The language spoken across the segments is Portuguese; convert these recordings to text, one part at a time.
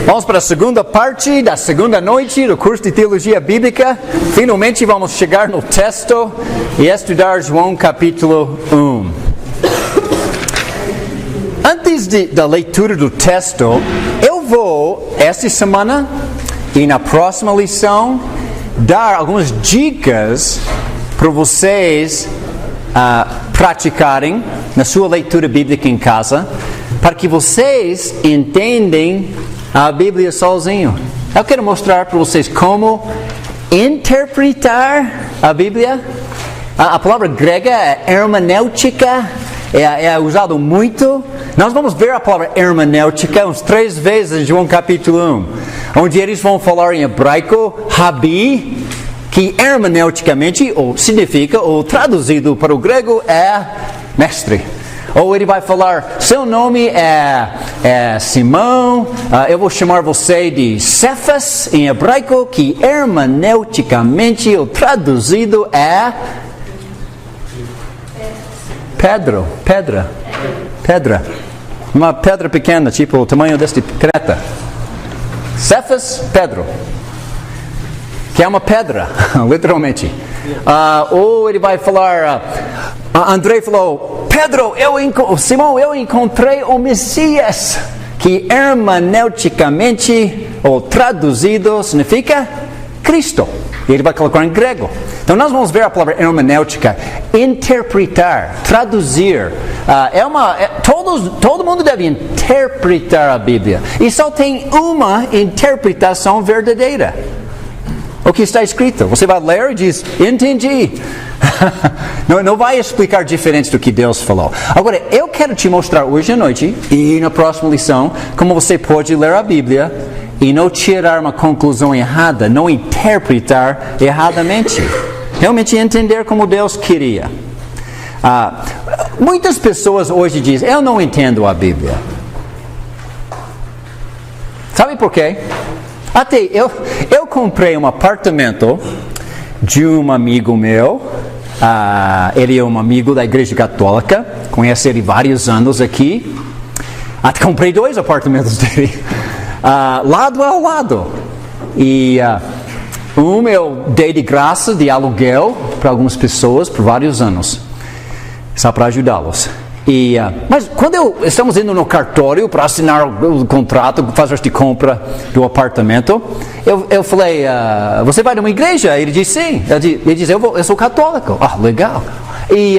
Vamos para a segunda parte da segunda noite do curso de Teologia Bíblica. Finalmente vamos chegar no texto e estudar João capítulo 1. Antes da leitura do texto, eu vou, esta semana e na próxima lição, dar algumas dicas para vocês praticarem na sua leitura bíblica em casa, para que vocês entendam a Bíblia sozinho. Eu quero mostrar para vocês como interpretar a Bíblia. A palavra grega é hermenêutica, é usado muito. Nós vamos ver a palavra hermenêutica uns 3 vezes em João capítulo 1, onde eles vão falar em hebraico, rabi, que hermeneuticamente significa, ou traduzido para o grego, é mestre. Ou ele vai falar, seu nome é Simão, eu vou chamar você de Cefas, em hebraico, que hermeneuticamente o traduzido é pedra. Uma pedra pequena, tipo o tamanho deste Creta. Cefas, Pedro. Que é uma pedra, literalmente. Ou ele vai falar, André falou, Pedro, Simão, eu encontrei o Messias, que hermeneuticamente, ou traduzido, significa Cristo. E ele vai colocar em grego. Então nós vamos ver a palavra hermenêutica, interpretar, traduzir. Todo mundo deve interpretar a Bíblia. E só tem uma interpretação verdadeira. O que está escrito. Você vai ler e diz, entendi. Não vai explicar diferente do que Deus falou. Agora, eu quero te mostrar hoje à noite e na próxima lição como você pode ler a Bíblia e não tirar uma conclusão errada, não interpretar erradamente. Realmente entender como Deus queria. Muitas pessoas hoje dizem, eu não entendo a Bíblia. Sabe por quê? Até eu comprei um apartamento de um amigo meu. Ele é um amigo da Igreja Católica. Conheço ele vários anos aqui. Até comprei 2 apartamentos dele. Lado ao lado. E eu dei de graça de aluguel para algumas pessoas por vários anos. Só para ajudá-los. Mas quando estamos indo no cartório para assinar o contrato, fazer esta compra do apartamento, eu falei, você vai numa igreja? Ele disse sim. Ele disse, eu sou católico. Legal. E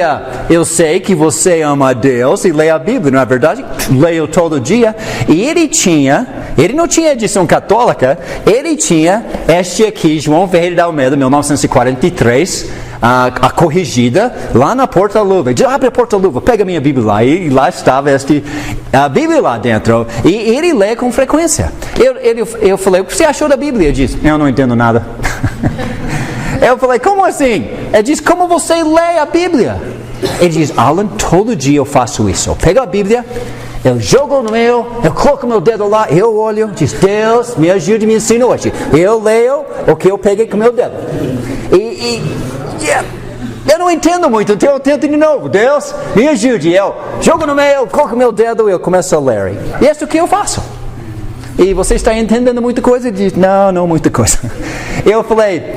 eu sei que você ama a Deus e lê a Bíblia, não é verdade? Leio todo dia. E ele não tinha edição católica, ele tinha este aqui, João Ferreira de Almeida, 1943, a corrigida, lá na porta-luva. Ele disse, abre a porta-luva, pega a minha Bíblia lá. E lá estava a Bíblia lá dentro. E ele lê com frequência. Eu falei, o que você achou da Bíblia? Ele disse, eu não entendo nada. Eu falei, como assim? Ele diz, como você lê a Bíblia? Ele diz, Alan, todo dia eu faço isso. Eu pego a Bíblia, eu jogo no meio, eu coloco meu dedo lá, eu olho, diz, Deus, me ajude e me ensina hoje. Eu leio o que eu peguei com meu dedo. Eu não entendo muito, então eu tento de novo. Deus, me ajude. Eu jogo no meio, eu coloco meu dedo e eu começo a ler. E é isso que eu faço. E você está entendendo muita coisa? Ele diz, não muita coisa. Eu falei,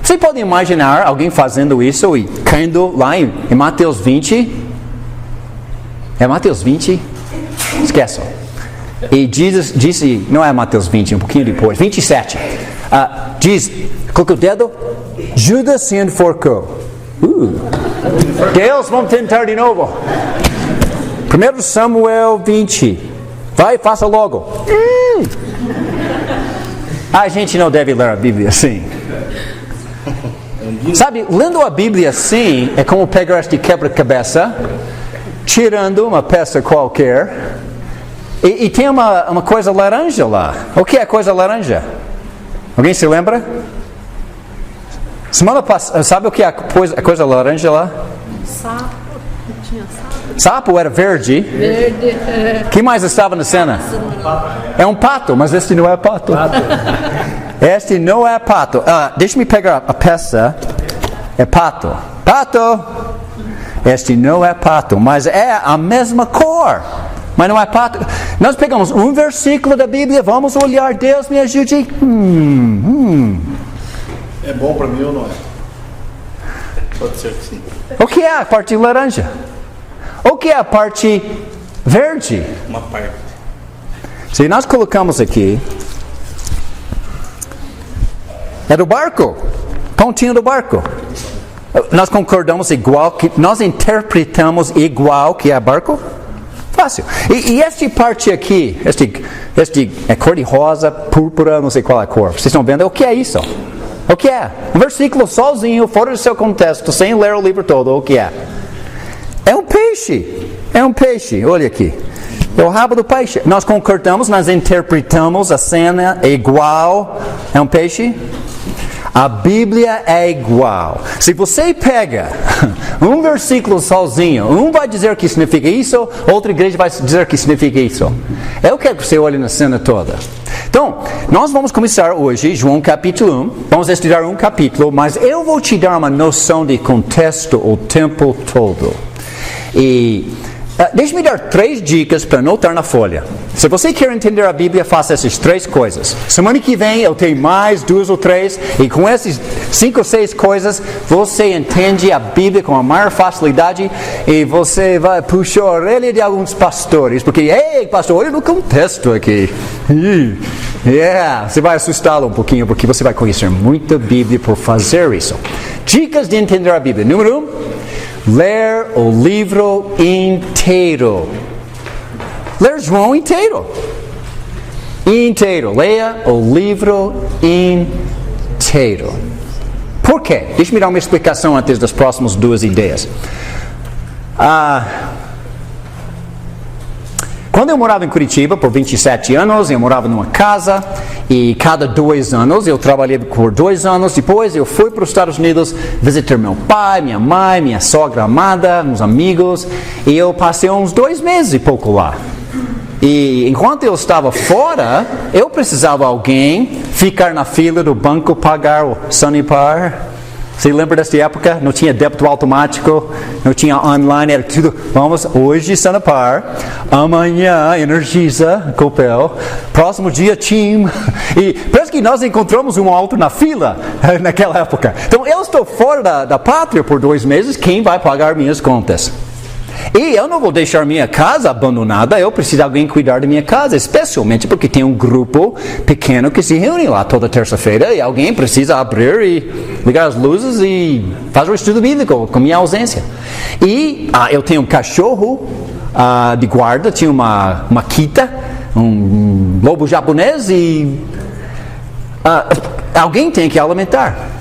você pode imaginar alguém fazendo isso e caindo lá em Mateus 20? É Mateus 20? Esqueçam. E Jesus disse, não é Mateus 20, um pouquinho depois, 27. Diz, coloca o dedo, Judas se enforcou. Deus, vamos tentar de novo. 1 Samuel 20. Vai, faça logo. A gente não deve ler a Bíblia assim. Sabe, lendo a Bíblia assim é como pegar este quebra-cabeça, tirando uma peça qualquer, e tem uma coisa laranja lá. O que é a coisa laranja? Alguém se lembra? Semana passada, sabe o que é a coisa laranja lá? Sapo. Tinha sapo. Sapo era verde. O que mais estava na cena? É um pato, mas este não é pato. Este não é pato. Deixa-me pegar a peça. É pato. Pato! Este não é pato, mas é a mesma cor. Mas não é pátria. Nós pegamos um versículo da Bíblia, vamos olhar, Deus me ajude. É bom para mim ou não é? Pode ser que sim. O que é a parte laranja? O que é a parte verde? Uma parte. Se nós colocamos aqui, é do barco, pontinho do barco. Nós concordamos igual, que nós interpretamos igual que é barco? Fácil. E esta parte aqui, este é cor de rosa, púrpura, não sei qual é a cor. Vocês estão vendo? O que é isso? O que é? Um versículo sozinho, fora do seu contexto, sem ler o livro todo. O que é? É um peixe. É um peixe. Olha aqui. É o rabo do peixe. Nós concordamos, nós interpretamos a cena igual. É um peixe? A Bíblia é igual. Se você pega um versículo sozinho, um vai dizer que significa isso, outra igreja vai dizer que significa isso. Eu quero que você olhe na cena toda. Então, nós vamos começar hoje, João capítulo 1. Vamos estudar um capítulo, mas eu vou te dar uma noção de contexto o tempo todo. E deixe-me dar 3 dicas para anotar na folha. Se você quer entender a Bíblia, faça essas 3 coisas. Semana que vem eu tenho mais 2 ou 3. E com essas 5 ou 6 coisas, você entende a Bíblia com a maior facilidade. E você vai puxar a orelha de alguns pastores. Porque, ei, pastor, olha no contexto aqui. Você vai assustá-lo um pouquinho, porque você vai conhecer muita Bíblia por fazer isso. Dicas de entender a Bíblia. Número 1. Ler o livro inteiro. Ler João inteiro. Inteiro. Leia o livro inteiro. Por quê? Deixa-me dar uma explicação antes das próximas 2 ideias. Quando eu morava em Curitiba por 27 anos, eu morava numa casa e cada 2 anos eu trabalhei por 2 anos. Depois eu fui para os Estados Unidos visitar meu pai, minha mãe, minha sogra amada, meus amigos. E eu passei uns 2 meses e pouco lá. E enquanto eu estava fora, eu precisava de alguém ficar na fila do banco pagar o Sanepar. Você lembra dessa época? Não tinha débito automático, não tinha online, era tudo. Vamos, hoje Sanepar, amanhã Energisa, Copel, próximo dia TIM. E parece que nós encontramos um outro na fila naquela época. Então eu estou fora da pátria por 2 meses, quem vai pagar minhas contas? E eu não vou deixar minha casa abandonada, eu preciso de alguém cuidar da minha casa, especialmente porque tem um grupo pequeno que se reúne lá toda terça-feira e alguém precisa abrir e ligar as luzes e fazer o estudo bíblico com minha ausência. E eu tenho um cachorro de guarda, tinha uma Makita, um lobo japonês e alguém tem que alimentar.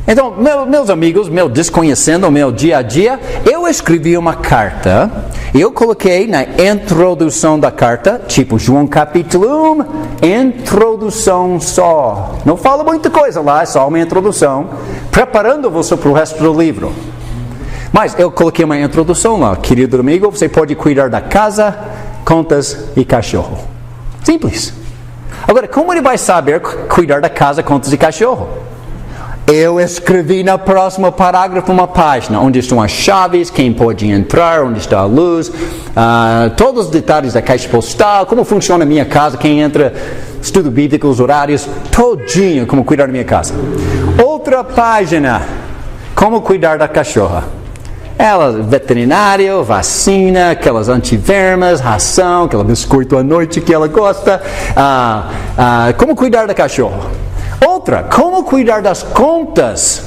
Então, meus amigos, desconhecendo o meu dia a dia, eu escrevi uma carta, eu coloquei na introdução da carta, tipo João capítulo 1, introdução só. Não fala muita coisa lá, é só uma introdução, preparando você para o resto do livro. Mas eu coloquei uma introdução lá, querido amigo, você pode cuidar da casa, contas e cachorro. Simples. Agora, como ele vai saber cuidar da casa, contas e cachorro? Eu escrevi no próximo parágrafo uma página onde estão as chaves, quem pode entrar, onde está a luz, todos os detalhes da caixa postal, como funciona a minha casa, quem entra, estudo bíblico, os horários, todinho como cuidar da minha casa. Outra página, como cuidar da cachorra. Ela, veterinário, vacina, aquelas antivermas, ração, aquele biscoito à noite que ela gosta, como cuidar da cachorra. Outra, como cuidar das contas?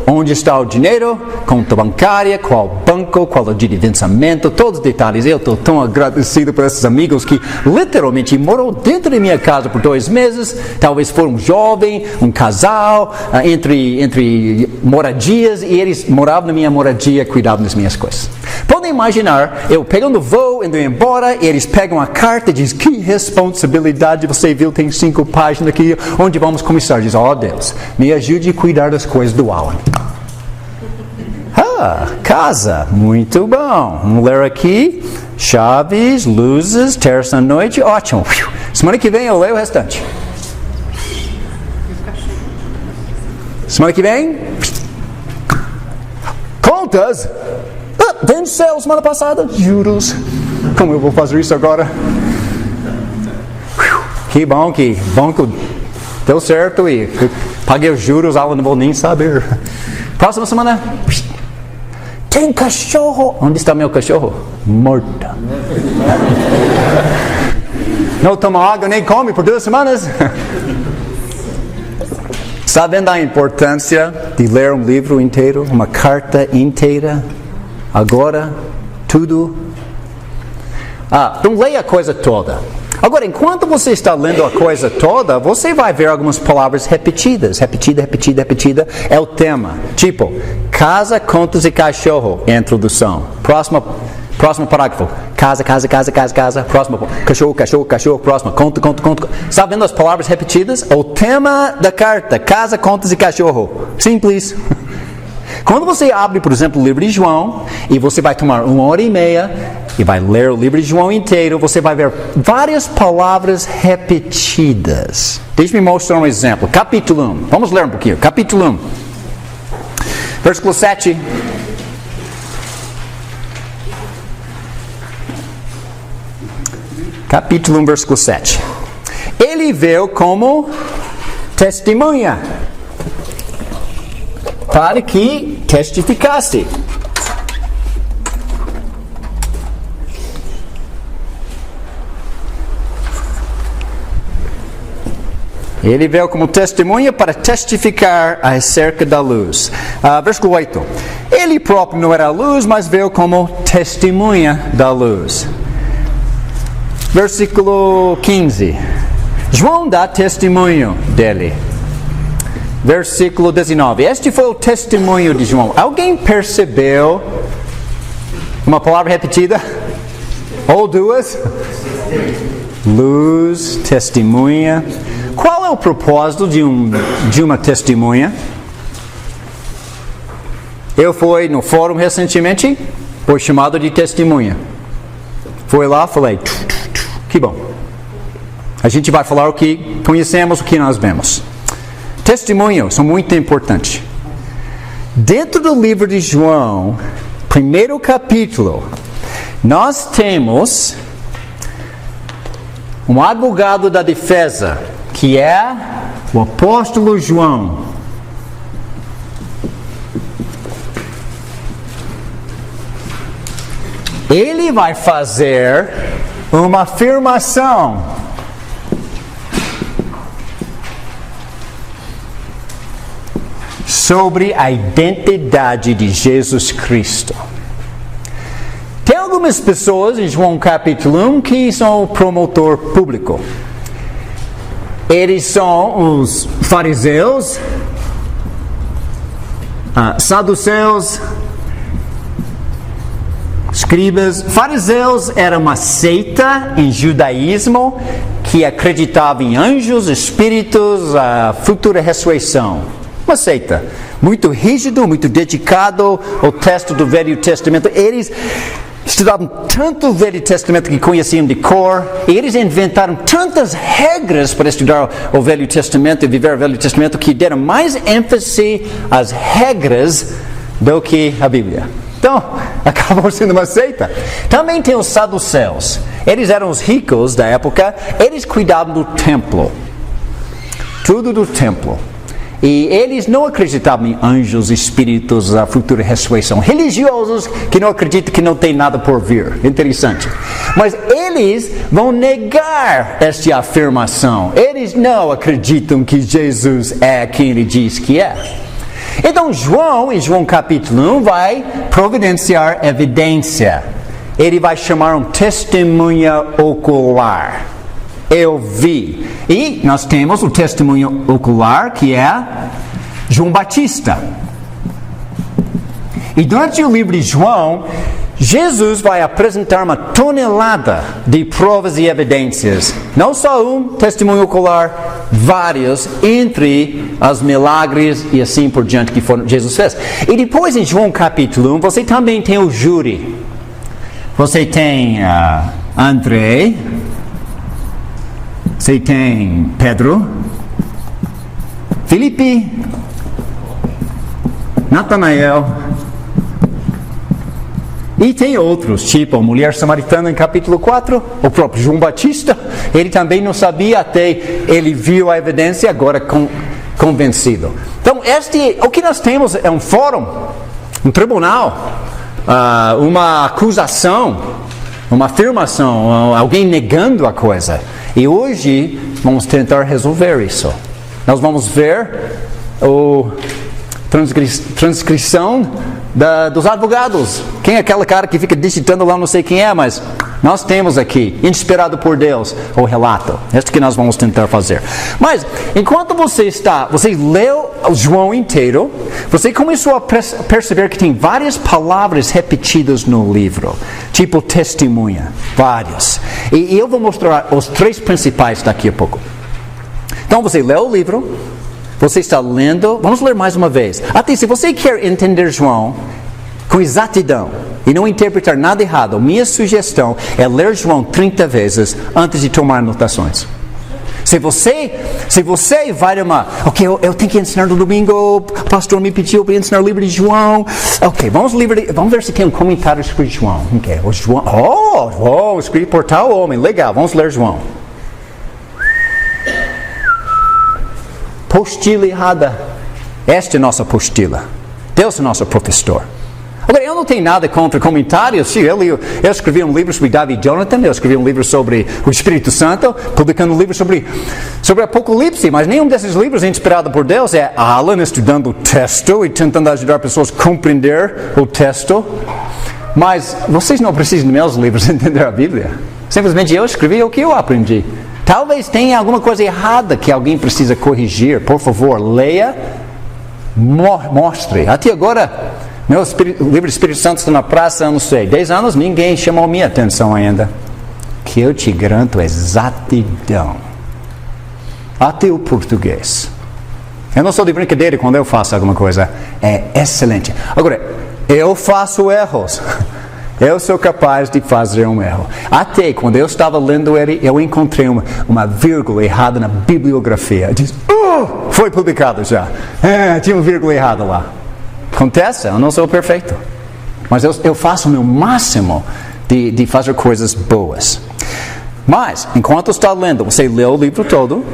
Onde está o dinheiro, conta bancária, qual banco, qual o dia de vencimento, todos os detalhes. Eu estou tão agradecido por esses amigos que literalmente moram dentro da minha casa por 2 meses. Talvez for um jovem, um casal, entre moradias, e eles moravam na minha moradia, cuidavam das minhas coisas. Podem imaginar, eu pegando voo, indo embora, e eles pegam a carta e dizem, que responsabilidade, você viu, tem 5 páginas aqui, onde vamos começar? Diz, Deus, me ajude a cuidar das coisas do Alan. Casa, muito bom. Vamos ler aqui, chaves, luzes, terça à noite, ótimo. Semana que vem eu leio o restante. Semana que vem, contas. venceu semana passada. Juros. Como eu vou fazer isso agora? Que bom que deu certo e paguei os juros, ela não vou nem saber. Próxima semana. Tem cachorro. Onde está meu cachorro? Morto. Não toma água nem come por 2 semanas. Sabendo a importância de ler um livro inteiro, uma carta inteira, agora, tudo. Então leia a coisa toda. Agora, enquanto você está lendo a coisa toda, você vai ver algumas palavras repetidas. Repetida. É o tema. Tipo, casa, contas e cachorro. Introdução. Próximo parágrafo. Casa. Próximo. Cachorro. Próximo. Conta. Está vendo as palavras repetidas? O tema da carta. Casa, contas e cachorro. Simples. Quando você abre, por exemplo, o livro de João, e você vai tomar 1h30 e vai ler o livro de João inteiro, você vai ver várias palavras repetidas. Deixe-me mostrar um exemplo. Capítulo 1. Vamos ler um pouquinho. Capítulo 1. Versículo 7. Capítulo 1, versículo 7. Ele veio como testemunha, para que testificasse. Ele veio como testemunha para testificar acerca da luz. Versículo 8. Ele próprio não era a luz, mas veio como testemunha da luz. Versículo 15. João dá testemunho dele. Versículo 19. Este foi o testemunho de João. Alguém percebeu uma palavra repetida? Ou duas? Luz, testemunha. Qual é o propósito de uma testemunha? Eu fui no fórum recentemente, foi chamado de testemunha. Fui lá, falei, que bom. A gente vai falar o que conhecemos, o que nós vemos. Testemunhos são muito importantes. Dentro do livro de João, primeiro capítulo, nós temos um advogado da defesa, que é o apóstolo João. Ele vai fazer uma afirmação sobre a identidade de Jesus Cristo. Tem algumas pessoas em João capítulo 1 que são o promotor público. Eles são os fariseus, saduceus, escribas. Fariseus era uma seita em judaísmo que acreditava em anjos, espíritos, a futura ressurreição. Uma seita muito rígido, muito dedicado ao texto do Velho Testamento. Eles estudavam tanto o Velho Testamento que conheciam de cor, e eles inventaram tantas regras para estudar o Velho Testamento e viver o Velho Testamento que deram mais ênfase às regras do que a Bíblia. Então, acabou sendo uma seita. Também tem os saduceus. Eles eram os ricos da época, eles cuidavam do templo. Tudo do templo. E eles não acreditavam em anjos, espíritos, a futura ressurreição. Religiosos que não acreditam que não tem nada por vir. Interessante. Mas eles vão negar esta afirmação. Eles não acreditam que Jesus é quem ele diz que é. Então João, em João capítulo 1, vai providenciar evidência. Ele vai chamar um testemunha ocular. Eu vi. E nós temos o testemunho ocular, que é João Batista. E durante o livro de João, Jesus vai apresentar uma tonelada de provas e evidências. Não só um testemunho ocular, vários, entre os milagres e assim por diante que Jesus fez. E depois em João capítulo 1, você também tem o júri. Você tem André, você tem Pedro, Filipe, Natanael E tem outros, tipo a mulher samaritana em capítulo 4, o próprio João Batista, ele também não sabia até ele viu a evidência, agora convencido. Então, o que nós temos é um fórum, um tribunal, uma acusação, uma afirmação, alguém negando a coisa. E hoje vamos tentar resolver isso. Nós vamos ver a transcrição dos advogados. Quem é aquele cara que fica digitando lá, não sei quem é, mas nós temos aqui, inspirado por Deus, o relato. Este que nós vamos tentar fazer. Mas, enquanto você leu João inteiro, você começou a perceber que tem várias palavras repetidas no livro, tipo testemunha, várias. E eu vou mostrar os 3 principais daqui a pouco. Então, você leu o livro, você está lendo, vamos ler mais uma vez. Até se você quer entender João com exatidão e não interpretar nada errado, minha sugestão é ler João 30 vezes antes de tomar anotações. Se você vai ok, eu tenho que ensinar no domingo, o pastor me pediu para ensinar o livro de João. Ok, vamos ver se tem um comentário sobre João. Ok, o João, escrito por tal homem, legal, vamos ler João. Postila errada. Esta é nossa postila. Deus é nosso professor. Agora, eu não tenho nada contra comentários. Eu escrevi um livro sobre David Jonathan, eu escrevi um livro sobre o Espírito Santo, publicando um livro sobre Apocalipse, mas nenhum desses livros é inspirado por Deus. É Alan estudando o texto e tentando ajudar pessoas a compreender o texto. Mas vocês não precisam dos meus livros para entender a Bíblia. Simplesmente eu escrevi o que eu aprendi. Talvez tenha alguma coisa errada que alguém precisa corrigir. Por favor, leia, mostre. Até agora, o livro do Espírito Santo está na praça, eu não sei, 10 anos, ninguém chamou minha atenção ainda. Que eu te garanto exatidão. Até o português. Eu não sou de brincadeira quando eu faço alguma coisa. É excelente. Agora, eu faço erros. Eu sou capaz de fazer um erro. Até quando eu estava lendo ele, eu encontrei uma vírgula errada na bibliografia. Diz, foi publicado já. Tinha uma vírgula errada lá. Acontece, eu não sou perfeito. Mas eu faço o meu máximo de fazer coisas boas. Mas, enquanto está lendo, você leu o livro todo,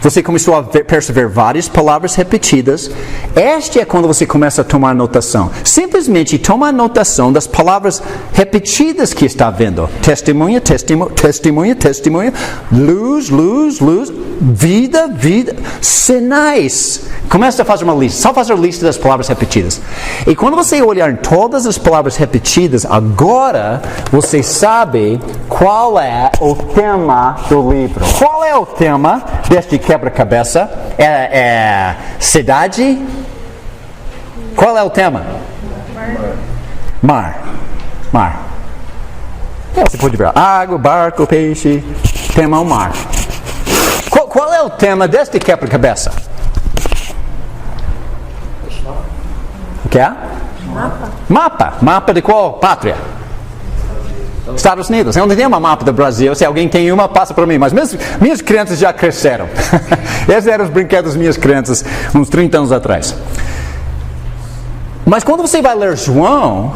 você começou a perceber várias palavras repetidas. Este é quando você começa a tomar anotação. Simplesmente toma anotação das palavras repetidas que está vendo. Testemunha, testemunha, testemunha. Luz, luz, luz. Vida, vida. Sinais. Começa a fazer uma lista. Só fazer a lista das palavras repetidas. E quando você olhar em todas as palavras repetidas, agora você sabe qual é o tema do livro. Qual é o tema deste quebra-cabeça? É cidade? Qual é o tema? Mar. Você pode ver água, barco, peixe. Tema o mar. Qual é o tema deste quebra-cabeça? O que é? Mapa. Mapa de qual pátria? Estados Unidos. Eu não tenho uma mapa do Brasil. Se alguém tem uma, passa para mim. Mas minhas crianças já cresceram. Esses eram os brinquedos das minhas crianças uns 30 anos atrás. Mas quando você vai ler João,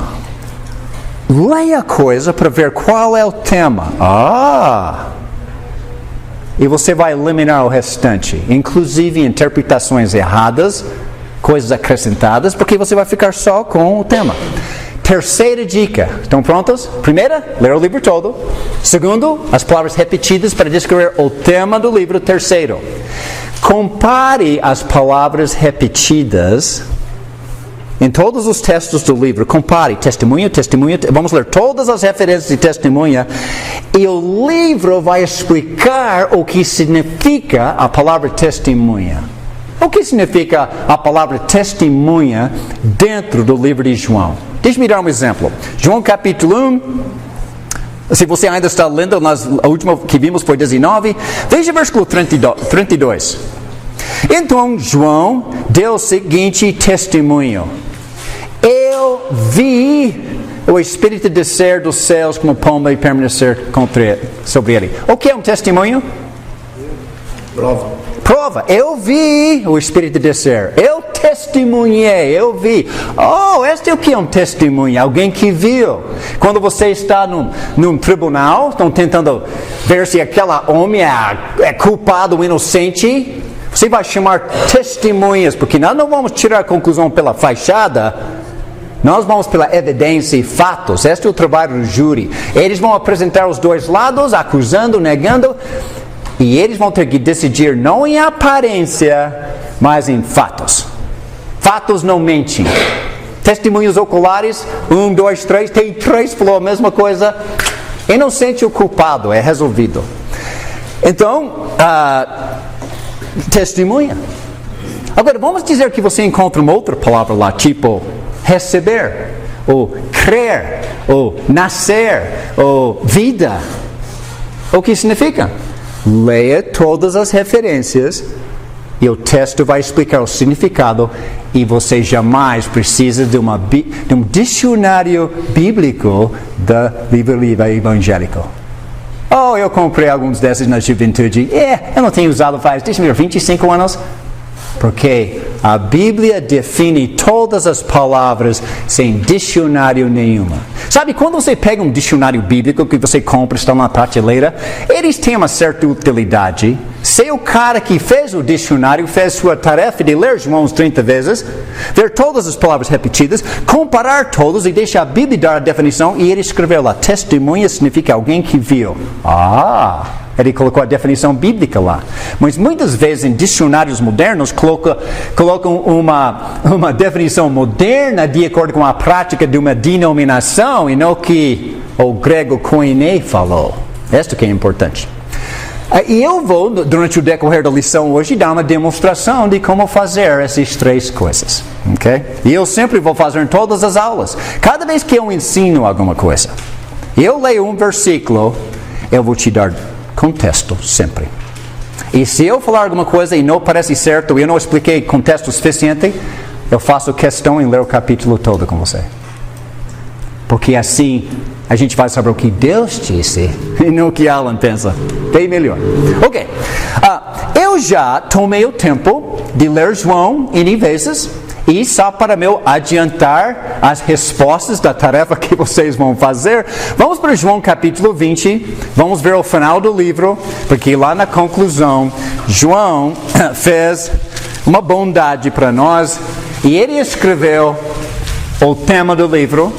leia a coisa para ver qual é o tema. E você vai eliminar o restante. Inclusive interpretações erradas, coisas acrescentadas, porque você vai ficar só com o tema. Terceira dica. Estão prontos? Primeira, ler o livro todo. Segundo, as palavras repetidas para descrever o tema do livro. Terceiro, compare as palavras repetidas em todos os textos do livro. Compare testemunha, testemunha. Vamos ler todas as referências de testemunha. E o livro vai explicar o que significa a palavra testemunha. O que significa a palavra testemunha dentro do livro de João? Deixe-me dar um exemplo. João capítulo 1. Se você ainda está lendo, a última que vimos foi 19. Veja o versículo 32. Então João deu o seguinte testemunho. Eu vi o Espírito descer dos céus como pomba e permanecer sobre ele. O que é um testemunho? Prova. Eu vi o Espírito descer. Eu testemunhei, eu vi. Oh, este é o que é um testemunho? Alguém que viu. Quando você está num tribunal, estão tentando ver se aquele homem é culpado ou inocente, você vai chamar testemunhas, porque nós não vamos tirar a conclusão pela fachada, nós vamos pela evidência e fatos. Este é o trabalho do júri. Eles vão apresentar os dois lados, acusando, negando, e eles vão ter que decidir não em aparência, mas em fatos. Fatos não mentem. Testemunhos oculares, 1, 2, 3, tem 3 falou a mesma coisa. Inocente ou culpado, é resolvido. Então, testemunha. Agora, vamos dizer que você encontra uma outra palavra lá, tipo receber, ou crer, ou nascer, ou vida. O que significa? Leia todas as referências e o texto vai explicar o significado, e você jamais precisa de um dicionário bíblico da Bíblia evangélica. Oh, eu comprei alguns desses na juventude. Eu não tenho usado faz 25 anos. Porque a Bíblia define todas as palavras sem dicionário nenhuma. Sabe, quando você pega um dicionário bíblico que você compra, está na prateleira, eles têm uma certa utilidade. Se o cara que fez o dicionário fez sua tarefa de ler João 30 vezes, ver todas as palavras repetidas, comparar todos e deixar a Bíblia dar a definição, e ele escreveu lá, testemunha significa alguém que viu. Ele colocou a definição bíblica lá. Mas muitas vezes em dicionários modernos colocam uma definição moderna de acordo com a prática de uma denominação e não o que o grego koine falou. Isto que é importante. E eu vou, durante o decorrer da lição hoje, dar uma demonstração de como fazer essas 3 coisas. Okay? E eu sempre vou fazer em todas as aulas. Cada vez que eu ensino alguma coisa, eu leio um versículo, eu vou te dar contexto, sempre. E se eu falar alguma coisa e não parece certo, e eu não expliquei contexto suficiente, eu faço questão em ler o capítulo todo com você. Porque assim, a gente vai saber o que Deus disse, e não o que Alan pensa. Bem melhor. Ok. Eu já tomei o tempo de ler João N vezes, e só para me adiantar as respostas da tarefa que vocês vão fazer, vamos para João capítulo 20, vamos ver o final do livro, porque lá na conclusão, João fez uma bondade para nós, e ele escreveu o tema do livro,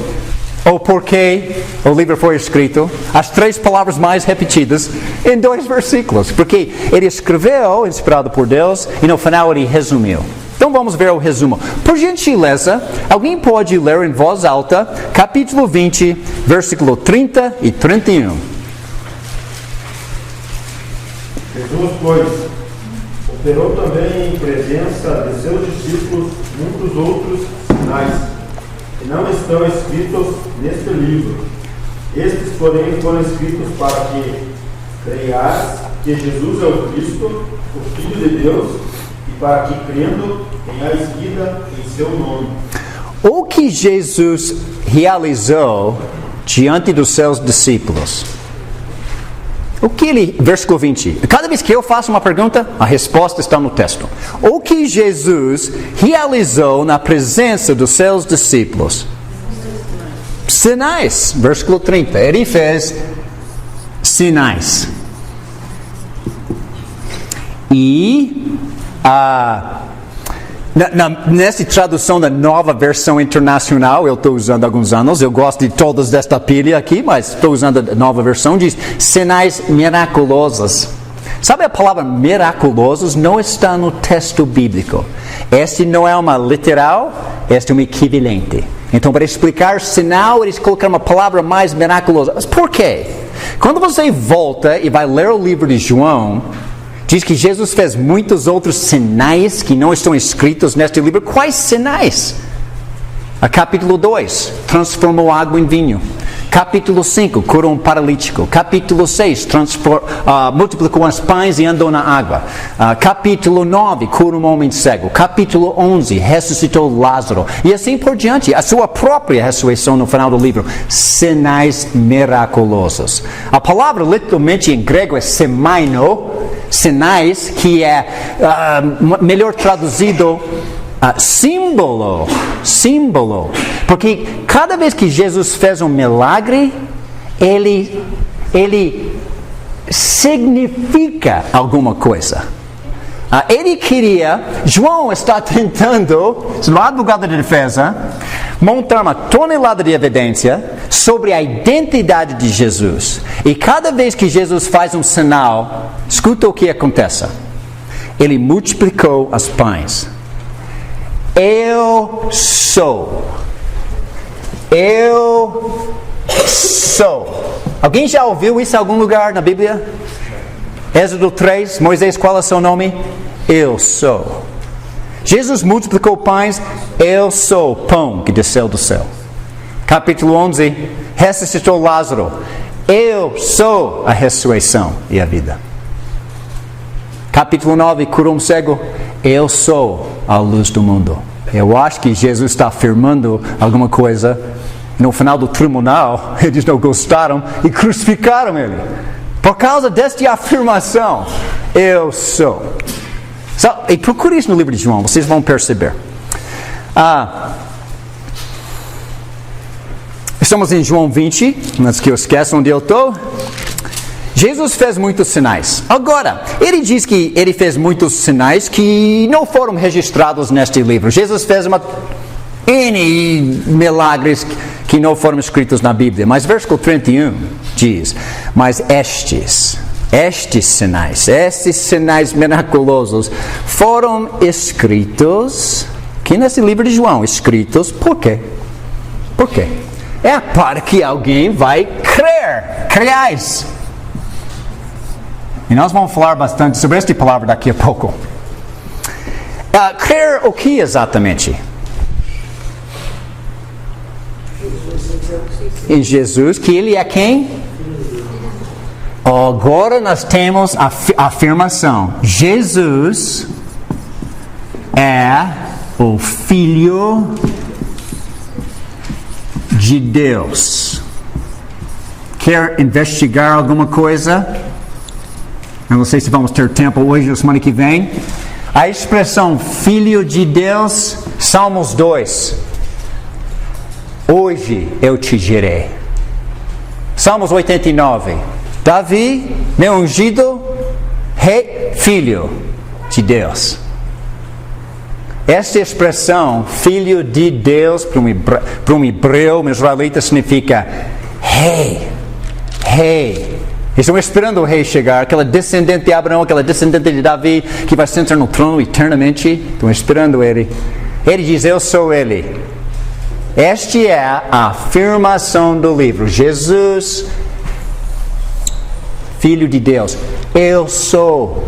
o porquê o livro foi escrito, as 3 palavras mais repetidas, em 2 versículos, porque ele escreveu, inspirado por Deus, e no final ele resumiu. Então vamos ver o resumo. Por gentileza, alguém pode ler em voz alta, capítulo 20, versículo 30 e 31. Jesus, pois, operou também em presença de seus discípulos muitos outros sinais, que não estão escritos neste livro. Estes, porém, foram escritos para que creias que Jesus é o Cristo, o Filho de Deus, e para que, crendo, tenhais vida em seu nome. O que Jesus realizou diante dos seus discípulos? O que ele, versículo 20. Cada vez que eu faço uma pergunta, a resposta está no texto. O que Jesus realizou na presença dos seus discípulos? Sinais. Versículo 30. Ele fez sinais. E nessa tradução da Nova Versão Internacional, eu estou usando há alguns anos, eu gosto de todas desta pilha aqui, mas estou usando a Nova Versão, diz sinais miraculosos. Sabe, a palavra miraculosos não está no texto bíblico. Este não é uma literal, este é um equivalente. Então, para explicar sinal, eles colocaram uma palavra mais miraculosa. Mas por quê? Quando você volta e vai ler o livro de João, diz que Jesus fez muitos outros sinais que não estão escritos neste livro. Quais sinais? Capítulo 2, transformou água em vinho. Capítulo 5, curou um paralítico. Capítulo 6, multiplicou os pães e andou na água. Capítulo 9, curou um homem cego. Capítulo 11, ressuscitou Lázaro. E assim por diante. A sua própria ressurreição no final do livro. Sinais miraculosos. A palavra literalmente em grego é semaino. Sinais, que é melhor traduzido símbolo. Porque cada vez que Jesus fez um milagre, ele significa alguma coisa. João está tentando, no advogado de defesa, montar uma tonelada de evidência sobre a identidade de Jesus. E cada vez que Jesus faz um sinal, escuta o que acontece. Ele multiplicou as pães. Eu sou. Alguém já ouviu isso em algum lugar na Bíblia? Êxodo 3, Moisés, qual é o seu nome? Eu sou. Jesus multiplicou pães, eu sou pão que desceu do céu. Capítulo 11, ressuscitou Lázaro. Eu sou a ressurreição e a vida. Capítulo 9, curou um cego. Eu sou a luz do mundo. Eu acho que Jesus está afirmando alguma coisa. No final do tribunal, eles não gostaram e crucificaram ele. Por causa desta afirmação, eu sou. E procure isso no livro de João, vocês vão perceber. Estamos em João 20, antes que eu esqueça onde eu estou. Jesus fez muitos sinais. Agora, ele diz que ele fez muitos sinais que não foram registrados neste livro. Jesus fez N milagres que não foram escritos na Bíblia. Mas versículo 31 diz: mas estes sinais miraculosos foram escritos, aqui nesse livro de João, escritos por quê? Por quê? É para que alguém vai crer. Creais. E nós vamos falar bastante sobre esta palavra daqui a pouco. Crer o que exatamente? Em Jesus, que Ele é quem? Agora nós temos a afirmação. Jesus é o Filho de Deus. Quer investigar alguma coisa? Eu não sei se vamos ter tempo hoje ou semana que vem. A expressão Filho de Deus, Salmos 2. Hoje eu te gerei. Salmos 89. Davi, meu ungido, rei, filho de Deus. Esta expressão, Filho de Deus, para um hebreu, um israelita, significa rei. Estão esperando o rei chegar, aquela descendente de Abraão, aquela descendente de Davi, que vai sentar no trono eternamente. Estão esperando ele. Ele diz, eu sou ele. Esta é a afirmação do livro. Jesus, Filho de Deus. Eu sou.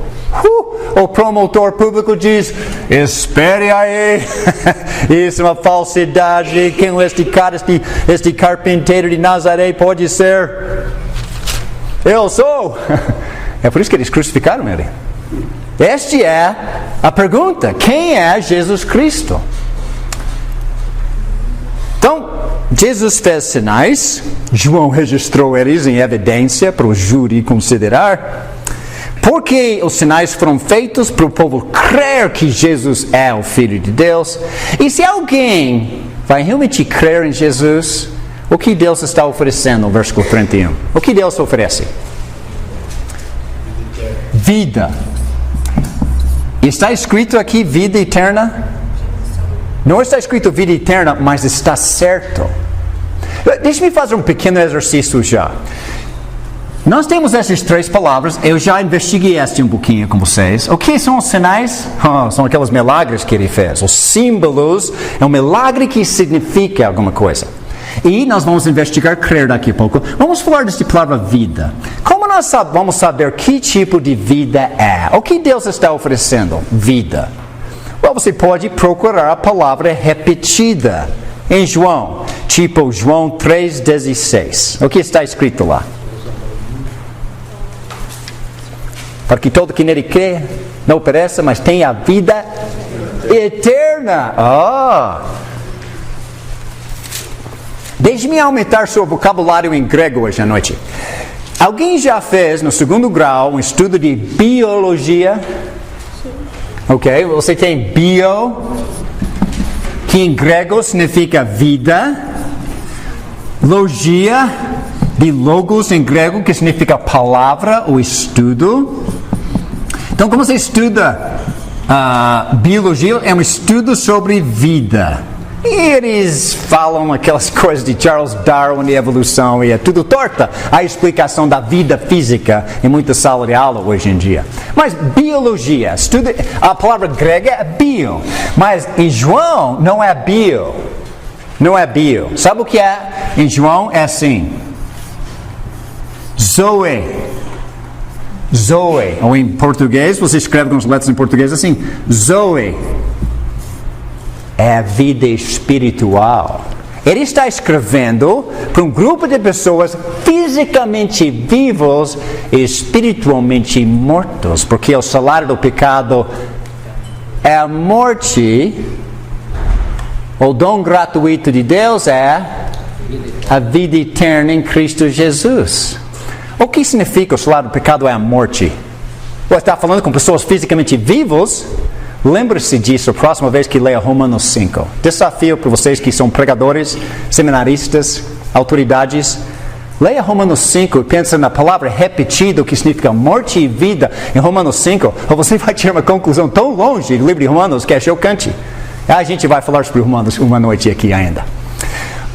O promotor público diz, espere aí. Isso é uma falsidade. Quem é este cara, este carpinteiro de Nazaré pode ser? Eu sou. É por isso que eles crucificaram ele. Esta é a pergunta. Quem é Jesus Cristo? Então, Jesus fez sinais. João registrou eles em evidência para o júri considerar. Porque os sinais foram feitos para o povo crer que Jesus é o Filho de Deus. E se alguém vai realmente crer em Jesus, o que Deus está oferecendo no versículo 31? O que Deus oferece? Vida. Está escrito aqui vida eterna? Não está escrito vida eterna, mas está certo. Deixe-me fazer um pequeno exercício já. Nós temos essas três palavras. Eu já investiguei um pouquinho com vocês. O que são os sinais? São aqueles milagres que ele fez. Os símbolos é um milagre que significa alguma coisa. E nós vamos investigar, crer daqui a pouco. Vamos falar dessa palavra vida. Como nós vamos saber que tipo de vida é? O que Deus está oferecendo? Vida. Você pode procurar a palavra repetida em João. Tipo João 3,16. O que está escrito lá? Para que todo que nele crê não pereça, mas tenha a vida eterna. Deixe-me aumentar seu vocabulário em grego hoje à noite. Alguém já fez no segundo grau um estudo de biologia? Ok, você tem bio que em grego significa vida. Logia, de logos em grego, que significa palavra ou estudo. Então, como você estuda biologia, é um estudo sobre vida. E eles falam aquelas coisas de Charles Darwin e evolução, e é tudo torta a explicação da vida física em muita sala de aula hoje em dia. Mas biologia, a palavra grega é bio, mas em João não é bio. Não é bio. Sabe o que é? Em João é assim. Zoe. Zoe. Ou em português, você escreve com as letras em português assim. Zoe. É a vida espiritual. Ele está escrevendo para um grupo de pessoas fisicamente vivos e espiritualmente mortos. Porque o salário do pecado é a morte. O dom gratuito de Deus é a vida eterna em Cristo Jesus. O que significa o salário do pecado é a morte? Você está falando com pessoas fisicamente vivas? Lembre-se disso a próxima vez que leia Romanos 5. Desafio para vocês que são pregadores, seminaristas, autoridades. Leia Romanos 5 e pensa na palavra repetida, que significa morte e vida em Romanos 5. Ou você vai tirar uma conclusão tão longe do livro de Romanos que é chocante. A gente vai falar sobre Romanos uma noite aqui ainda.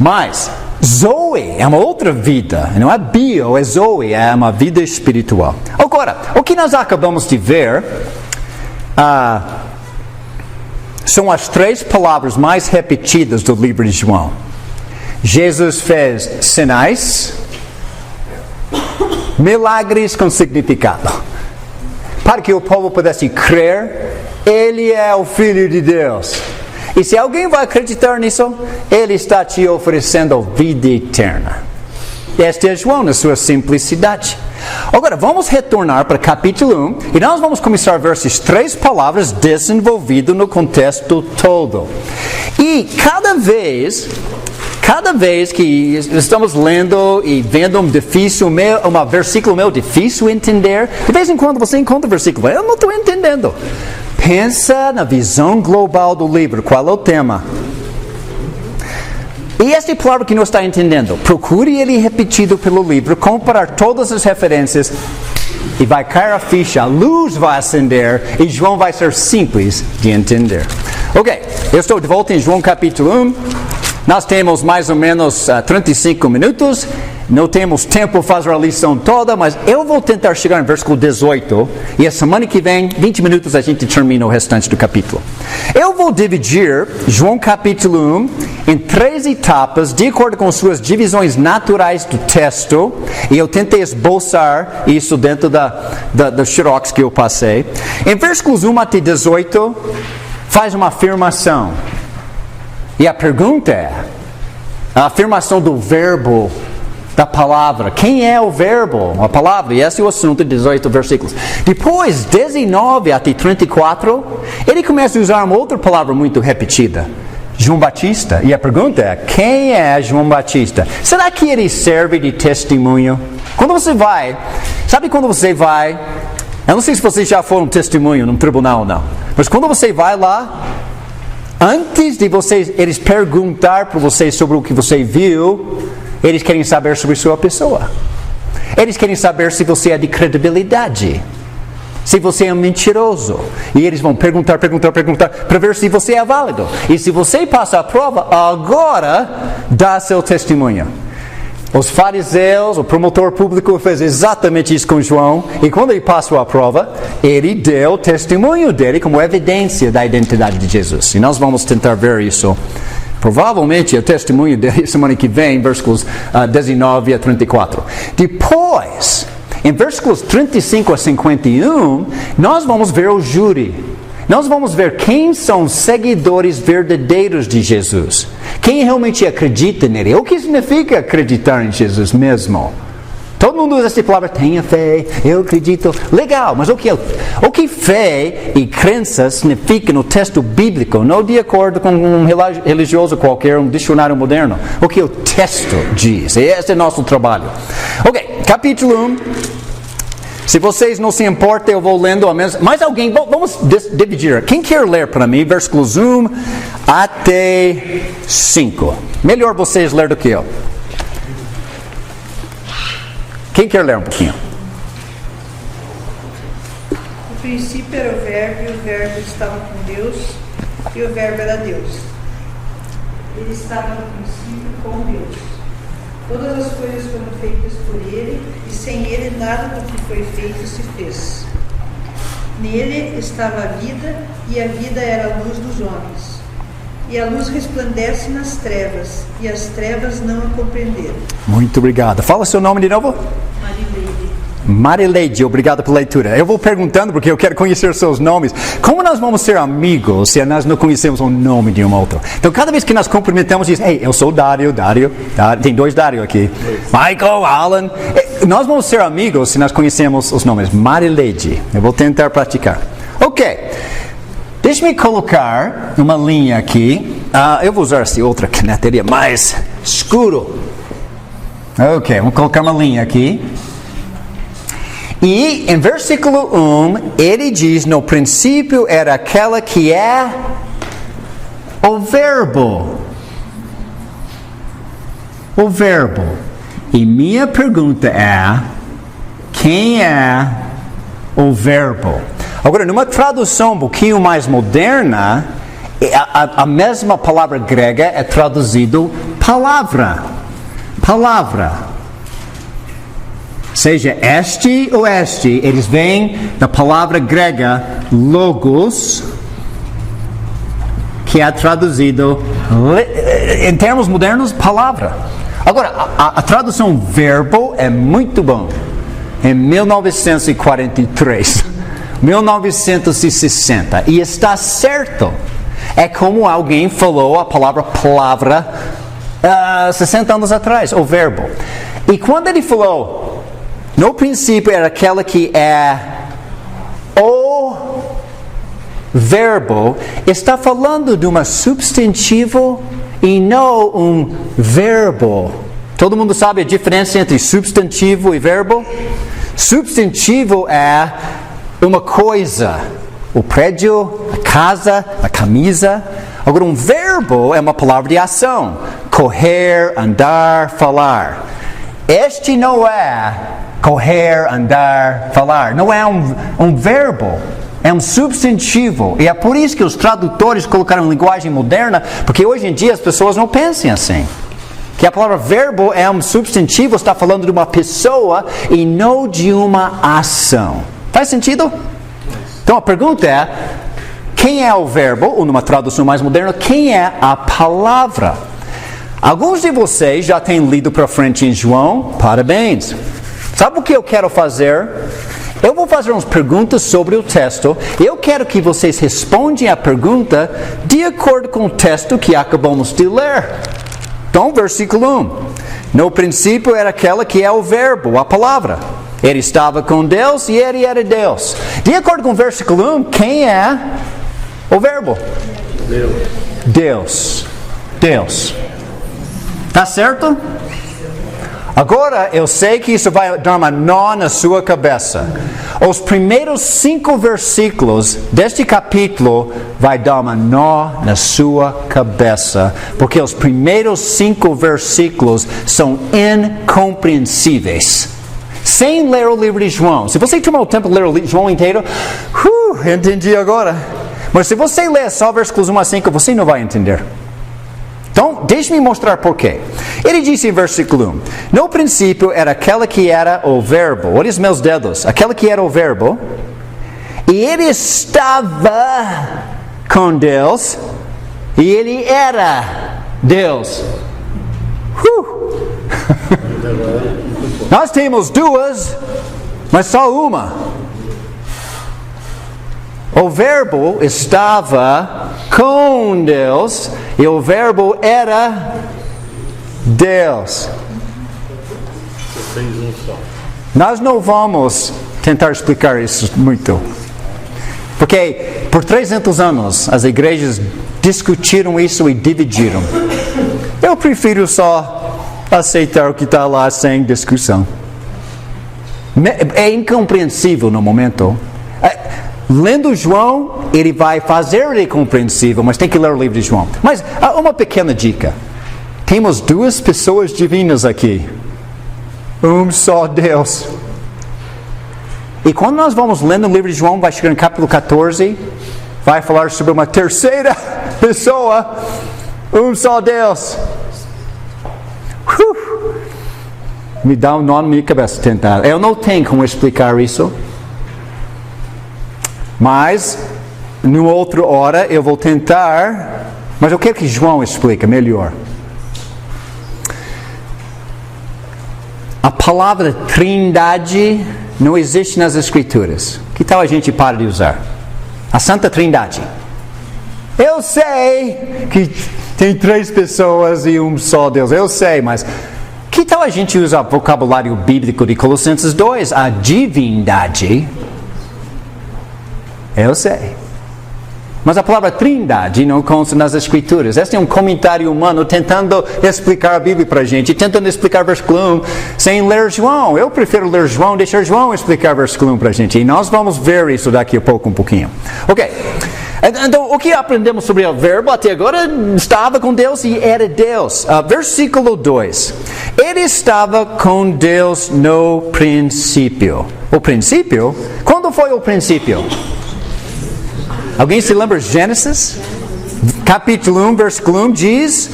Mas Zoe é uma outra vida. Não é bio, é Zoe, é uma vida espiritual. Agora, o que nós acabamos de ver são as 3 palavras mais repetidas do livro de João. Jesus fez sinais, milagres com significado, para que o povo pudesse crer, Ele é o Filho de Deus. E se alguém vai acreditar nisso, Ele está te oferecendo vida eterna. Este é João na sua simplicidade. Agora, vamos retornar para capítulo 1 e nós vamos começar a ver essas 3 palavras desenvolvidas no contexto todo. E cada vez que estamos lendo e vendo um versículo meio difícil entender, de vez em quando você encontra um versículo, eu não estou entendendo. Pensa na visão global do livro, qual é o tema? E esta palavra que não está entendendo, procure ele repetido pelo livro, comparar todas as referências e vai cair a ficha, a luz vai acender e João vai ser simples de entender. Ok, eu estou de volta em João capítulo 1. Nós temos mais ou menos 35 minutos. Não temos tempo para fazer a lição toda, mas eu vou tentar chegar no versículo 18. E a semana que vem, 20 minutos, a gente termina o restante do capítulo. Eu vou dividir João capítulo 1 em 3 etapas, de acordo com suas divisões naturais do texto. E eu tentei esboçar isso dentro da xerox que eu passei. Em versículos 1 até 18, faz uma afirmação. E a pergunta é, a afirmação do verbo da palavra. Quem é o verbo? A palavra. E esse é o assunto de 18 versículos. Depois, 19 até 34, ele começa a usar uma outra palavra muito repetida. João Batista. E a pergunta é, quem é João Batista? Será que ele serve de testemunho? Quando você vai, sabe quando você vai, eu não sei se vocês já foram testemunho num tribunal ou não, mas quando você vai lá, antes de eles perguntar para você sobre o que você viu, eles querem saber sobre sua pessoa. Eles querem saber se você é de credibilidade, se você é um mentiroso. E eles vão perguntar para ver se você é válido. E se você passa a prova, agora dá seu testemunho. Os fariseus, o promotor público fez exatamente isso com João. E quando ele passou a prova, ele deu o testemunho dele como evidência da identidade de Jesus. E nós vamos tentar ver isso. Provavelmente o testemunho dele semana que vem, versículos 19 a 34. Depois, em versículos 35 a 51, nós vamos ver o júri. Nós vamos ver quem são os seguidores verdadeiros de Jesus. Quem realmente acredita nele. O que significa acreditar em Jesus mesmo? Todo mundo usa essa palavra, tenha fé, eu acredito. Legal, mas o que fé e crença significa no texto bíblico, não de acordo com um religioso qualquer, um dicionário moderno. O que o texto diz. Esse é nosso trabalho. Ok, capítulo 1. Se vocês não se importam, eu vou lendo a mesma. Mais alguém? Vamos dividir. Quem quer ler para mim? Versículos 1 até 5. Melhor vocês ler do que eu. Quem quer ler um pouquinho? No princípio era o Verbo, e o Verbo estava com Deus, e o Verbo era Deus. Ele estava no princípio com Deus. Todas as coisas foram feitas por Ele, e sem Ele nada do que foi feito se fez. Nele estava a vida, e a vida era a luz dos homens. E a luz resplandece nas trevas, e as trevas não a compreenderam. Muito obrigado. Fala seu nome de novo. Marileide, obrigado pela leitura. Eu vou perguntando porque eu quero conhecer seus nomes. Como nós vamos ser amigos se nós não conhecemos o nome de um outro? Então, cada vez que nós cumprimentamos, diz: ei, eu sou Dário. Tem 2 Dário aqui. Michael, Alan. Nós vamos ser amigos se nós conhecemos os nomes. Marileide. Eu vou tentar praticar. Ok. Deixe-me colocar uma linha aqui. Eu vou usar essa outra caneteria mais escuro. Ok, vamos colocar uma linha aqui. E em versículo 1, ele diz: no princípio era aquela que é o Verbo. O Verbo. E minha pergunta é: quem é o Verbo? Agora, numa tradução um pouquinho mais moderna, a mesma palavra grega é traduzido palavra. Palavra. Seja este ou este, eles vêm da palavra grega logos, que é traduzido, em termos modernos, palavra. Agora, a tradução verbo é muito bom. Em 1943, 1960, e está certo. É como alguém falou a palavra 60 anos atrás, o verbo. E quando ele falou, no princípio era aquela que é o verbo, está falando de um substantivo e não um verbo. Todo mundo sabe a diferença entre substantivo e verbo? Substantivo é uma coisa, o prédio, a casa, a camisa. Agora, um verbo é uma palavra de ação: correr, andar, falar. Este não é correr, andar, falar. Não é um verbo. É um substantivo. E é por isso que os tradutores colocaram linguagem moderna, porque hoje em dia as pessoas não pensam assim. Que a palavra verbo é um substantivo, está falando de uma pessoa e não de uma ação. Faz sentido? Então a pergunta é: quem é o verbo? Ou numa tradução mais moderna, quem é a palavra? Alguns de vocês já têm lido para frente em João. Parabéns! Sabe o que eu quero fazer? Eu vou fazer umas perguntas sobre o texto. Eu quero que vocês respondam a pergunta de acordo com o texto que acabamos de ler. Então, versículo 1. No princípio era aquela que é o verbo, a palavra. Ele estava com Deus e ele era Deus. De acordo com o versículo 1, quem é o verbo? Deus. Deus. Tá certo? Agora, eu sei que isso vai dar uma nó na sua cabeça. Os primeiros 5 versículos deste capítulo vai dar uma nó na sua cabeça, porque os primeiros 5 versículos são incompreensíveis. Sem ler o livro de João. Se você tomar o tempo de ler o livro de João inteiro, entendi agora. Mas se você ler só versículos 1 a 5, você não vai entender. Então, deixe-me mostrar por quê. Ele disse em versículo 1: no princípio era aquela que era o verbo. Olha os meus dedos. Aquela que era o verbo. E ele estava com Deus. E ele era Deus. Nós temos 2, mas só uma. O verbo estava com Deus e o verbo era Deus. Nós não vamos tentar explicar isso muito. Porque por 300 anos as igrejas discutiram isso e dividiram. Eu prefiro só aceitar o que está lá sem discussão. É incompreensível no momento. Lendo João, ele vai fazer ele compreensível, mas tem que ler o livro de João. Mas uma pequena dica. Temos duas pessoas divinas aqui. Um só Deus. E quando nós vamos lendo o livro de João, vai chegar no capítulo 14, vai falar sobre uma terceira pessoa. Um só Deus. Me dá um nó na minha cabeça tentar. Eu não tenho como explicar isso. Mas, numa outra hora, eu vou tentar. Mas eu quero que João explique melhor. A palavra Trindade não existe nas Escrituras. Que tal a gente parar de usar? A Santa Trindade. Eu sei que tem 3 pessoas e um só Deus. Eu sei, mas que tal a gente usar o vocabulário bíblico de Colossenses 2? A divindade. Eu sei. Mas a palavra Trindade não consta nas Escrituras. Este é um comentário humano tentando explicar a Bíblia para a gente, tentando explicar versículo 1 sem ler João. Eu prefiro ler João, deixar João explicar versículo 1 para a gente. E nós vamos ver isso daqui a pouco, um pouquinho. Ok. Então, o que aprendemos sobre o verbo até agora? Estava com Deus e era Deus. Versículo 2. Ele estava com Deus no princípio. O princípio? Quando foi o princípio? Alguém se lembra de Gênesis? Capítulo 1, versículo 1 diz: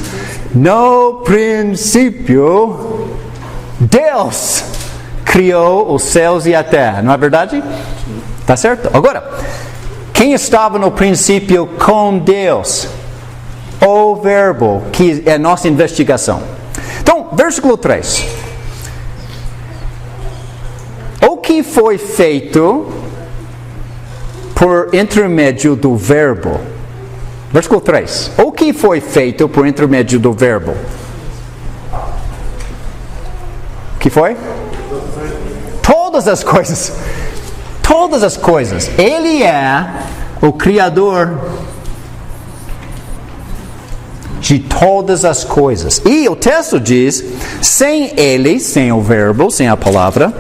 no princípio, Deus criou os céus e a terra. Não é verdade? Tá certo? Agora, quem estava no princípio com Deus? O verbo, que é a nossa investigação. Então, versículo 3. O que foi feito por intermédio do verbo? Versículo 3. O que foi feito por intermédio do verbo? O que foi? Todas as coisas. Todas as coisas. Ele é o Criador de todas as coisas. E o texto diz, sem Ele, sem o verbo, sem a palavra,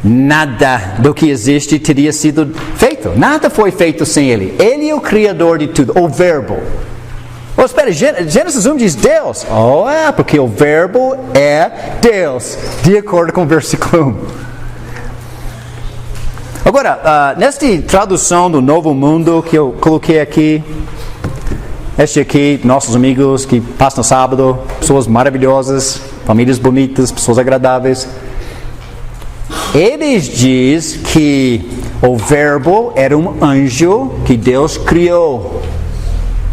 nada do que existe teria sido feito. Nada foi feito sem Ele. Ele é o Criador de tudo. O verbo. Oh, espera, Gênesis 1 diz Deus. Oh, é, porque o verbo é Deus. De acordo com o versículo 1. Agora, nesta tradução do Novo Mundo que eu coloquei aqui, este aqui, nossos amigos que passam no sábado, pessoas maravilhosas, famílias bonitas, pessoas agradáveis. Eles dizem que o verbo era um anjo que Deus criou.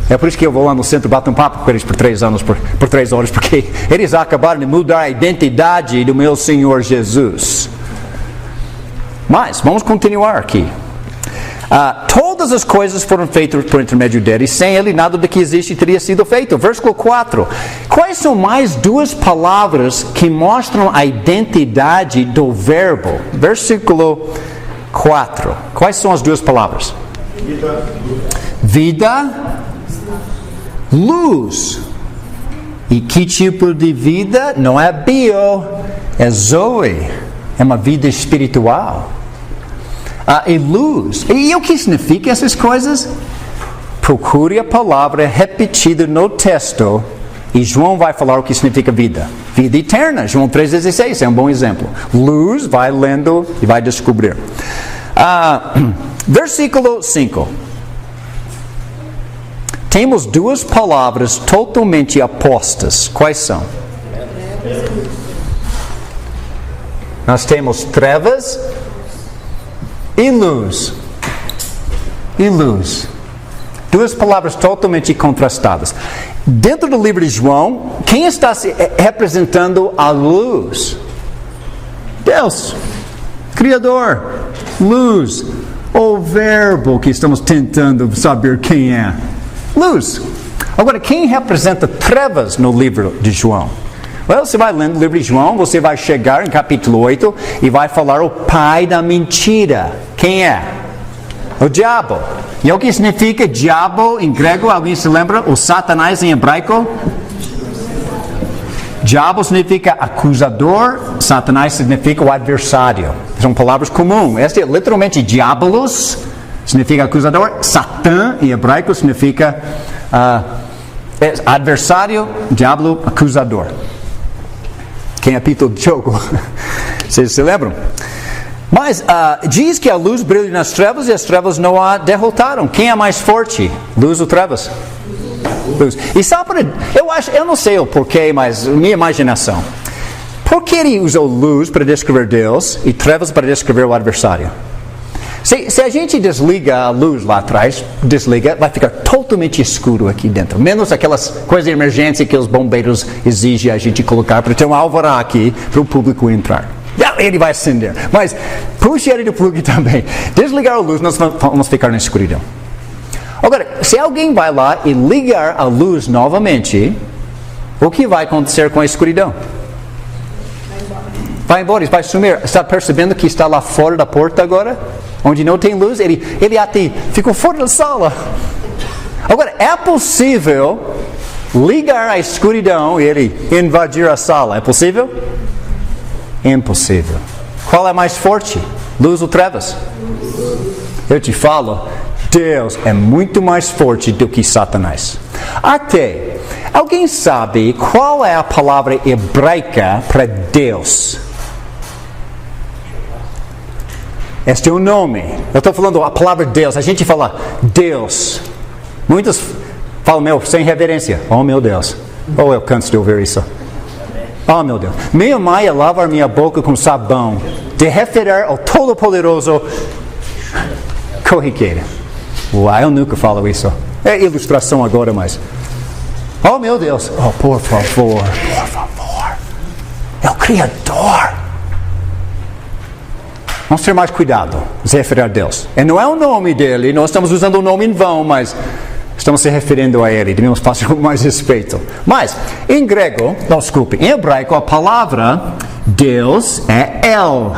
É por isso que eu vou lá no centro bater um papo com eles por 3 anos, por 3 horas, porque eles acabaram de mudar a identidade do meu Senhor Jesus. Mas, vamos continuar aqui. Todas as coisas foram feitas por intermédio dele, e sem ele nada do que existe teria sido feito. Versículo 4. Quais são mais 2 palavras que mostram a identidade do verbo? Versículo 4. Quais são as 2 palavras? Vida, luz. E que tipo de vida? Não é bio, é zoe. É uma vida espiritual. E luz. E o que significa essas coisas? Procure a palavra repetida no texto e João vai falar o que significa vida. Vida eterna. João 3,16 é um bom exemplo. Luz, vai lendo e vai descobrir. Versículo 5. Temos 2 palavras totalmente opostas. Quais são? Nós temos trevas e luz. E luz. 2 palavras totalmente contrastadas. Dentro do livro de João, quem está se representando a luz? Deus. Criador. Luz. O verbo que estamos tentando saber quem é. Luz. Agora, quem representa trevas no livro de João? Você vai lendo o livro de João, você vai chegar em capítulo 8 e vai falar o pai da mentira. Quem é? O diabo. E o que significa diabo em grego? Alguém se lembra? O Satanás em hebraico? Diabo significa acusador, Satanás significa o adversário. São palavras comuns. Este é literalmente diabolos, significa acusador. Satã, em hebraico, significa adversário, diabo, acusador. Quem apita o jogo? Vocês se lembram? Mas diz que a luz brilha nas trevas e as trevas não a derrotaram. Quem é mais forte? Luz ou trevas? Luz. E só para, eu não sei o porquê, mas minha imaginação. Por que ele usou luz para descrever Deus e trevas para descrever o adversário? Se a gente desliga a luz lá atrás, vai ficar totalmente escuro aqui dentro. Menos aquelas coisas de emergência que os bombeiros exigem a gente colocar para ter um alvará aqui para o público entrar. Ele vai acender. Mas puxe ele do plug também. Desligar a luz, nós vamos ficar na escuridão. Agora, se alguém vai lá e ligar a luz novamente, o que vai acontecer com a escuridão? Vai embora, vai sumir. Está percebendo que está lá fora da porta agora? Onde não tem luz, ele até ficou fora da sala. Agora, é possível ligar a escuridão e ele invadir a sala? É possível? Impossível. Qual é mais forte? Luz ou trevas? Eu te falo, Deus é muito mais forte do que Satanás. Até, alguém sabe qual é a palavra hebraica para Deus? Este é o nome. Eu estou falando a palavra Deus. A gente fala Deus. Muitos falam, sem reverência. Oh, meu Deus. Oh, eu canso de ouvir isso. Oh, meu Deus. Minha mãe lava minha boca com sabão. De referir ao Todo-Poderoso corriqueiro. Uau, eu nunca falo isso. É ilustração agora, mas... Oh, meu Deus. Oh, por favor. Por favor. É o Criador. Vamos ter mais cuidado. Se referir a Deus. E não é o nome dele. Nós estamos usando o nome em vão, mas... estamos se referindo a ele, devemos fazer com mais respeito. Mas, em grego, em hebraico, a palavra Deus é El.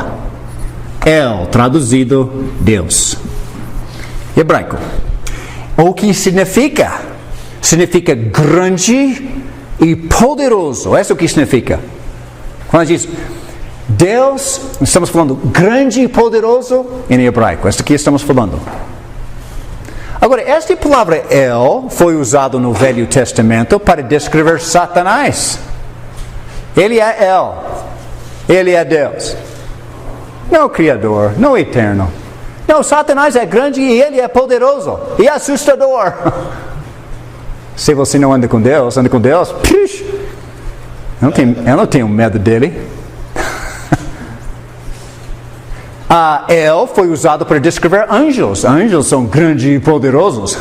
El, traduzido Deus. Hebraico. O que significa? Significa grande e poderoso. É isso que significa. Quando diz Deus, estamos falando grande e poderoso em hebraico. É isso que estamos falando. Agora, esta palavra El foi usada no Velho Testamento para descrever Satanás. Ele é El. Ele é Deus. Não o Criador, não o Eterno. Não, Satanás é grande e ele é poderoso e assustador. Se você não anda com Deus, pish, eu não tenho medo dele. El foi usado para descrever anjos. Anjos são grandes e poderosos.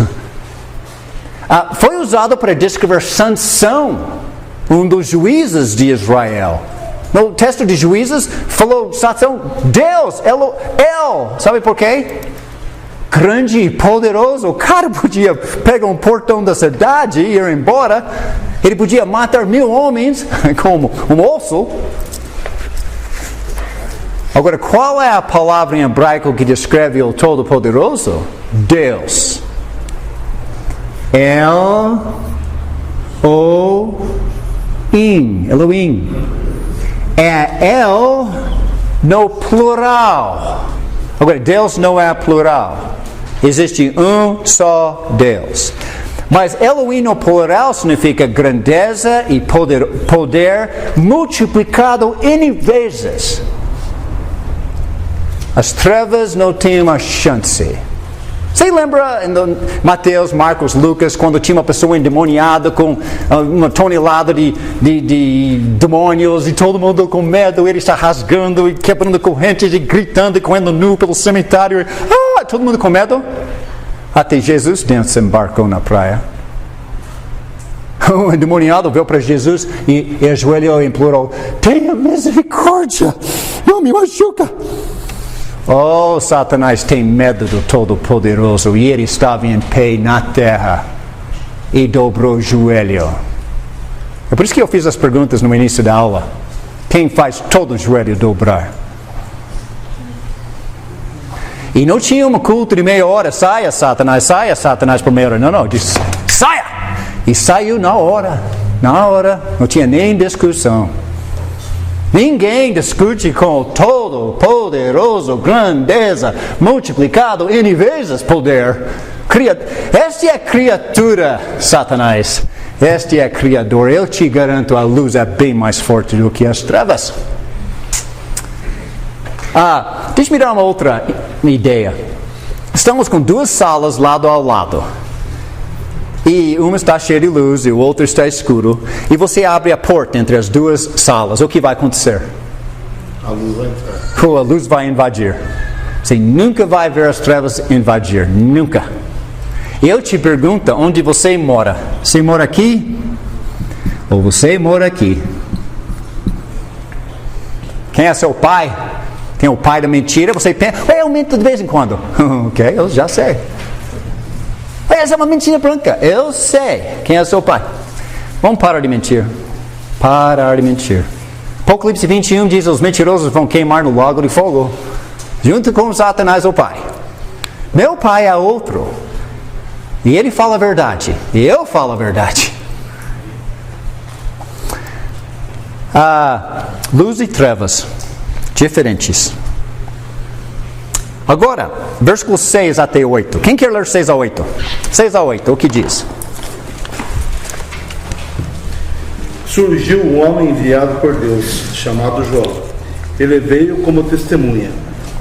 Foi usado para descrever Sansão, um dos juízes de Israel. No texto de Juízes, falou Sansão, Deus, El. Sabe por quê? Grande e poderoso. O cara podia pegar um portão da cidade e ir embora. Ele podia matar 1000 homens como um osso. Agora, qual é a palavra em hebraico que descreve o Todo-Poderoso? Deus. Elohim. É El no plural. Agora, Deus não é plural. Existe um só Deus. Mas Elohim no plural significa grandeza e poder multiplicado N vezes. As trevas não têm uma chance. Você lembra em Mateus, Marcos, Lucas, quando tinha uma pessoa endemoniada com uma tonelada de demônios e todo mundo com medo, ele está rasgando e quebrando correntes e gritando e correndo nu pelo cemitério. Todo mundo com medo? Até Jesus desembarcou na praia. O endemoniado veio para Jesus e ajoelhou e implorou: tenha misericórdia, não me machuca. Oh, Satanás tem medo do Todo-Poderoso e ele estava em pé na terra e dobrou o joelho. É por isso que eu fiz as perguntas no início da aula. Quem faz todo o joelho dobrar? E não tinha um culto de meia hora, saia Satanás por meia hora. Não, disse, saia! E saiu na hora. Na hora, não tinha nem discussão. Ninguém discute com o todo poderoso, grandeza, multiplicado N vezes poder. Este é criatura, Satanás. Este é criador. Eu te garanto, a luz é bem mais forte do que as trevas. Deixa eu me dar uma outra ideia. Estamos com duas salas lado a lado. E uma está cheia de luz e o outro está escuro. E você abre a porta entre as duas salas. O que vai acontecer? A luz vai entrar. A luz vai invadir. Você nunca vai ver as trevas invadir. Nunca. Eu te pergunto, onde você mora? Você mora aqui? Ou você mora aqui? Quem é seu pai? Tem o pai da mentira? Você pensa, eu minto de vez em quando. Ok, eu já sei. Essa é uma mentira branca. Eu sei. Quem é seu pai? Vamos parar de mentir. Parar de mentir. Apocalipse 21 diz: os mentirosos vão queimar no lago de fogo, junto com Satanás, o pai. Meu pai é outro. E ele fala a verdade. E eu falo a verdade. Luz e trevas. Diferentes. Agora, versículos 6 até 8. Quem quer ler 6 a 8? 6 a 8, o que diz? Surgiu um homem enviado por Deus, chamado João. Ele veio como testemunha,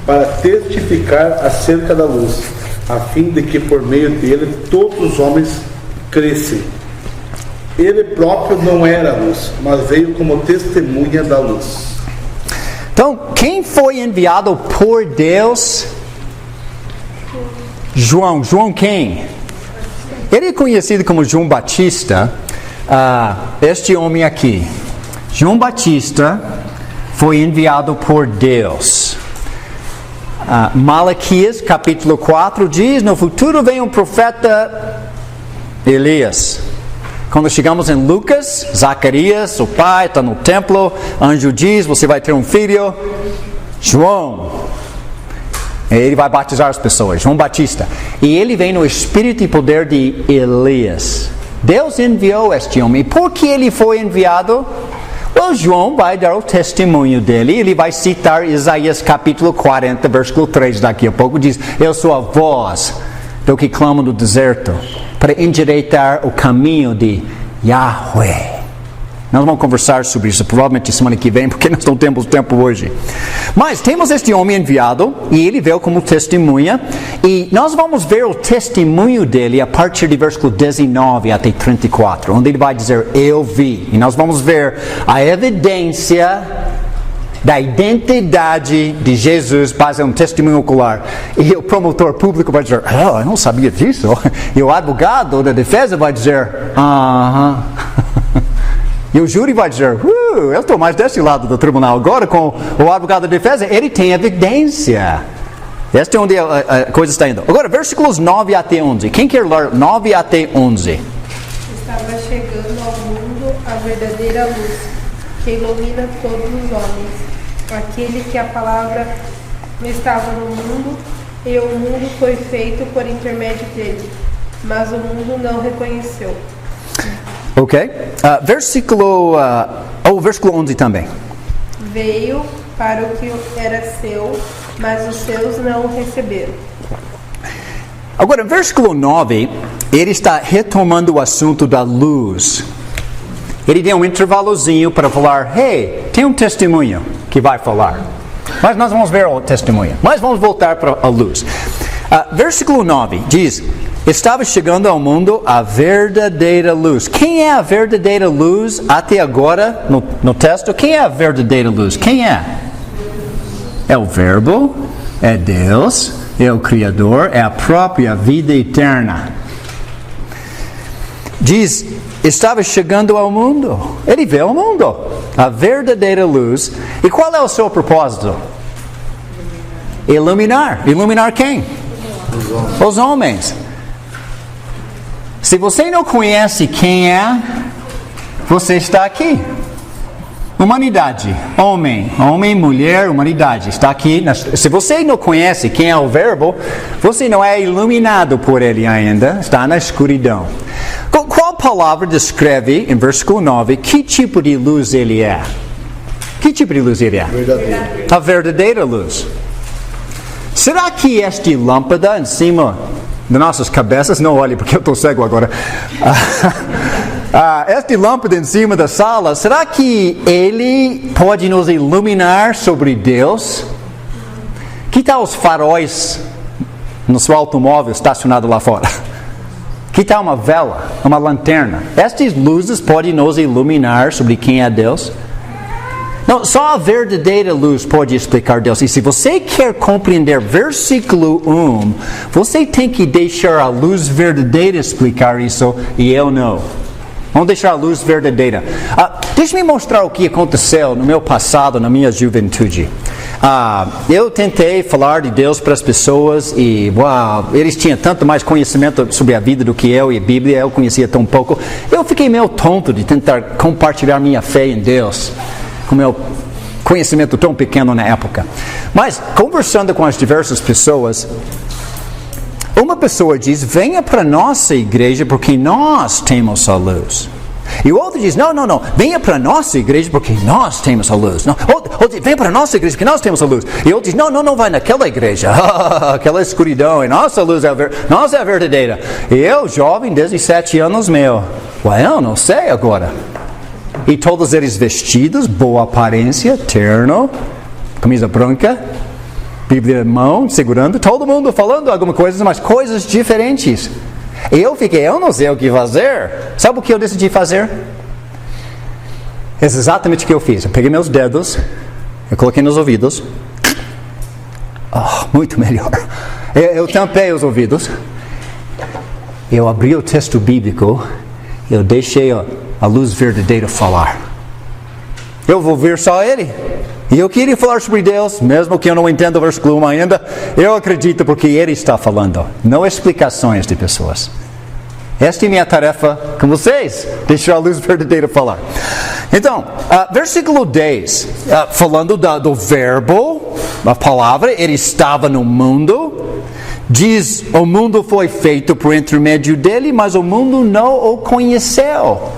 para testificar acerca da luz, a fim de que por meio dele todos os homens crescem. Ele próprio não era a luz, mas veio como testemunha da luz. Então, quem foi enviado por Deus? João. João quem? Ele é conhecido como João Batista. Este homem aqui, João Batista, foi enviado por Deus. Malaquias capítulo 4 diz: no futuro vem um profeta Elias. Quando chegamos em Lucas, Zacarias, o pai está no templo, anjo diz: você vai ter um filho, João. Ele vai batizar as pessoas, João Batista. E ele vem no espírito e poder de Elias. Deus enviou este homem. Por que ele foi enviado? João vai dar o testemunho dele. Ele vai citar Isaías capítulo 40, versículo 3 daqui a pouco. Diz: eu sou a voz do que clama no deserto, para endireitar o caminho de Yahweh. Nós vamos conversar sobre isso provavelmente semana que vem, porque nós não temos tempo hoje. Mas temos este homem enviado, e ele veio como testemunha, e nós vamos ver o testemunho dele a partir de versículo 19 até 34, onde ele vai dizer: eu vi. E nós vamos ver a evidência da identidade de Jesus baseado no testemunho ocular. E o promotor público vai dizer: eu não sabia disso. E o advogado da defesa vai dizer: E o júri vai dizer: eu estou mais desse lado do tribunal. Agora, com o advogado da defesa, ele tem evidência. Este é onde a coisa está indo. Agora, versículos 9 até 11. Quem quer ler 9 até 11? Estava chegando ao mundo a verdadeira luz, que ilumina todos os homens. Aquele que a palavra estava no mundo, e o mundo foi feito por intermédio dele, mas o mundo não reconheceu. Ok. Versículo 11 também. Veio para o que era seu, mas os seus não o receberam. Agora, versículo 9, ele está retomando o assunto da luz. Ele deu um intervalozinho para falar: hey, tem um testemunho que vai falar. Mas nós vamos ver o testemunho. Mas vamos voltar para a luz. Versículo 9 diz: estava chegando ao mundo a verdadeira luz. Quem é a verdadeira luz até agora no texto? Quem é a verdadeira luz? Quem é? É o Verbo, é Deus, é o Criador, é a própria vida eterna. Diz: estava chegando ao mundo. Ele veio ao mundo, a verdadeira luz. E qual é o seu propósito? Iluminar. Iluminar quem? Os homens. Se você não conhece quem é, você está aqui. Humanidade, homem, mulher, humanidade, está aqui. Se você não conhece quem é o Verbo, você não é iluminado por ele ainda, está na escuridão. Qual palavra descreve, em versículo 9, que tipo de luz ele é. Que tipo de luz ele é? Verdadeiro. A verdadeira luz. Será que esta lâmpada em cima de nossas cabeças, não olhe porque eu estou cego agora, esta lâmpada em cima da sala, será que ele pode nos iluminar sobre Deus? Que tal os faróis no seu automóvel estacionado lá fora? Que tal uma vela, uma lanterna? Estas luzes podem nos iluminar sobre quem é Deus? Não, só a verdadeira luz pode explicar Deus. E se você quer compreender versículo 1, você tem que deixar a luz verdadeira explicar isso, e eu não. Vamos deixar a luz verdadeira. Deixa-me mostrar o que aconteceu no meu passado, na minha juventude. Eu tentei falar de Deus para as pessoas e eles tinham tanto mais conhecimento sobre a vida do que eu e a Bíblia, eu conhecia tão pouco. Eu fiquei meio tonto de tentar compartilhar minha fé em Deus, com meu conhecimento tão pequeno na época. Mas, conversando com as diversas pessoas, uma pessoa diz, venha para a nossa igreja porque nós temos a luz. E o outro diz, não, venha para a nossa igreja porque nós temos a luz. Outro diz, venha para a nossa igreja porque nós temos a luz. E outro diz, não vai naquela igreja, aquela escuridão, e nossa luz é a verdadeira. E eu, jovem, 17 anos, eu não sei agora. E todos eles vestidos, boa aparência, terno, camisa branca, Bíblia na mão, segurando, todo mundo falando alguma coisa, mas coisas diferentes. E eu não sei o que fazer. Sabe o que eu decidi fazer? É exatamente o que eu fiz. Eu peguei meus dedos, eu coloquei nos ouvidos. Muito melhor. Eu tampei os ouvidos. Eu abri o texto bíblico. Eu deixei a luz verdadeira falar. Eu vou ver só ele. E eu queria falar sobre Deus, mesmo que eu não entenda o versículo 1 ainda. Eu acredito porque ele está falando, não explicações de pessoas. Esta é minha tarefa com vocês, deixar a luz verdadeira falar. Então, versículo 10, falando do verbo, a palavra, ele estava no mundo. Diz, o mundo foi feito por intermédio dele, mas o mundo não o conheceu.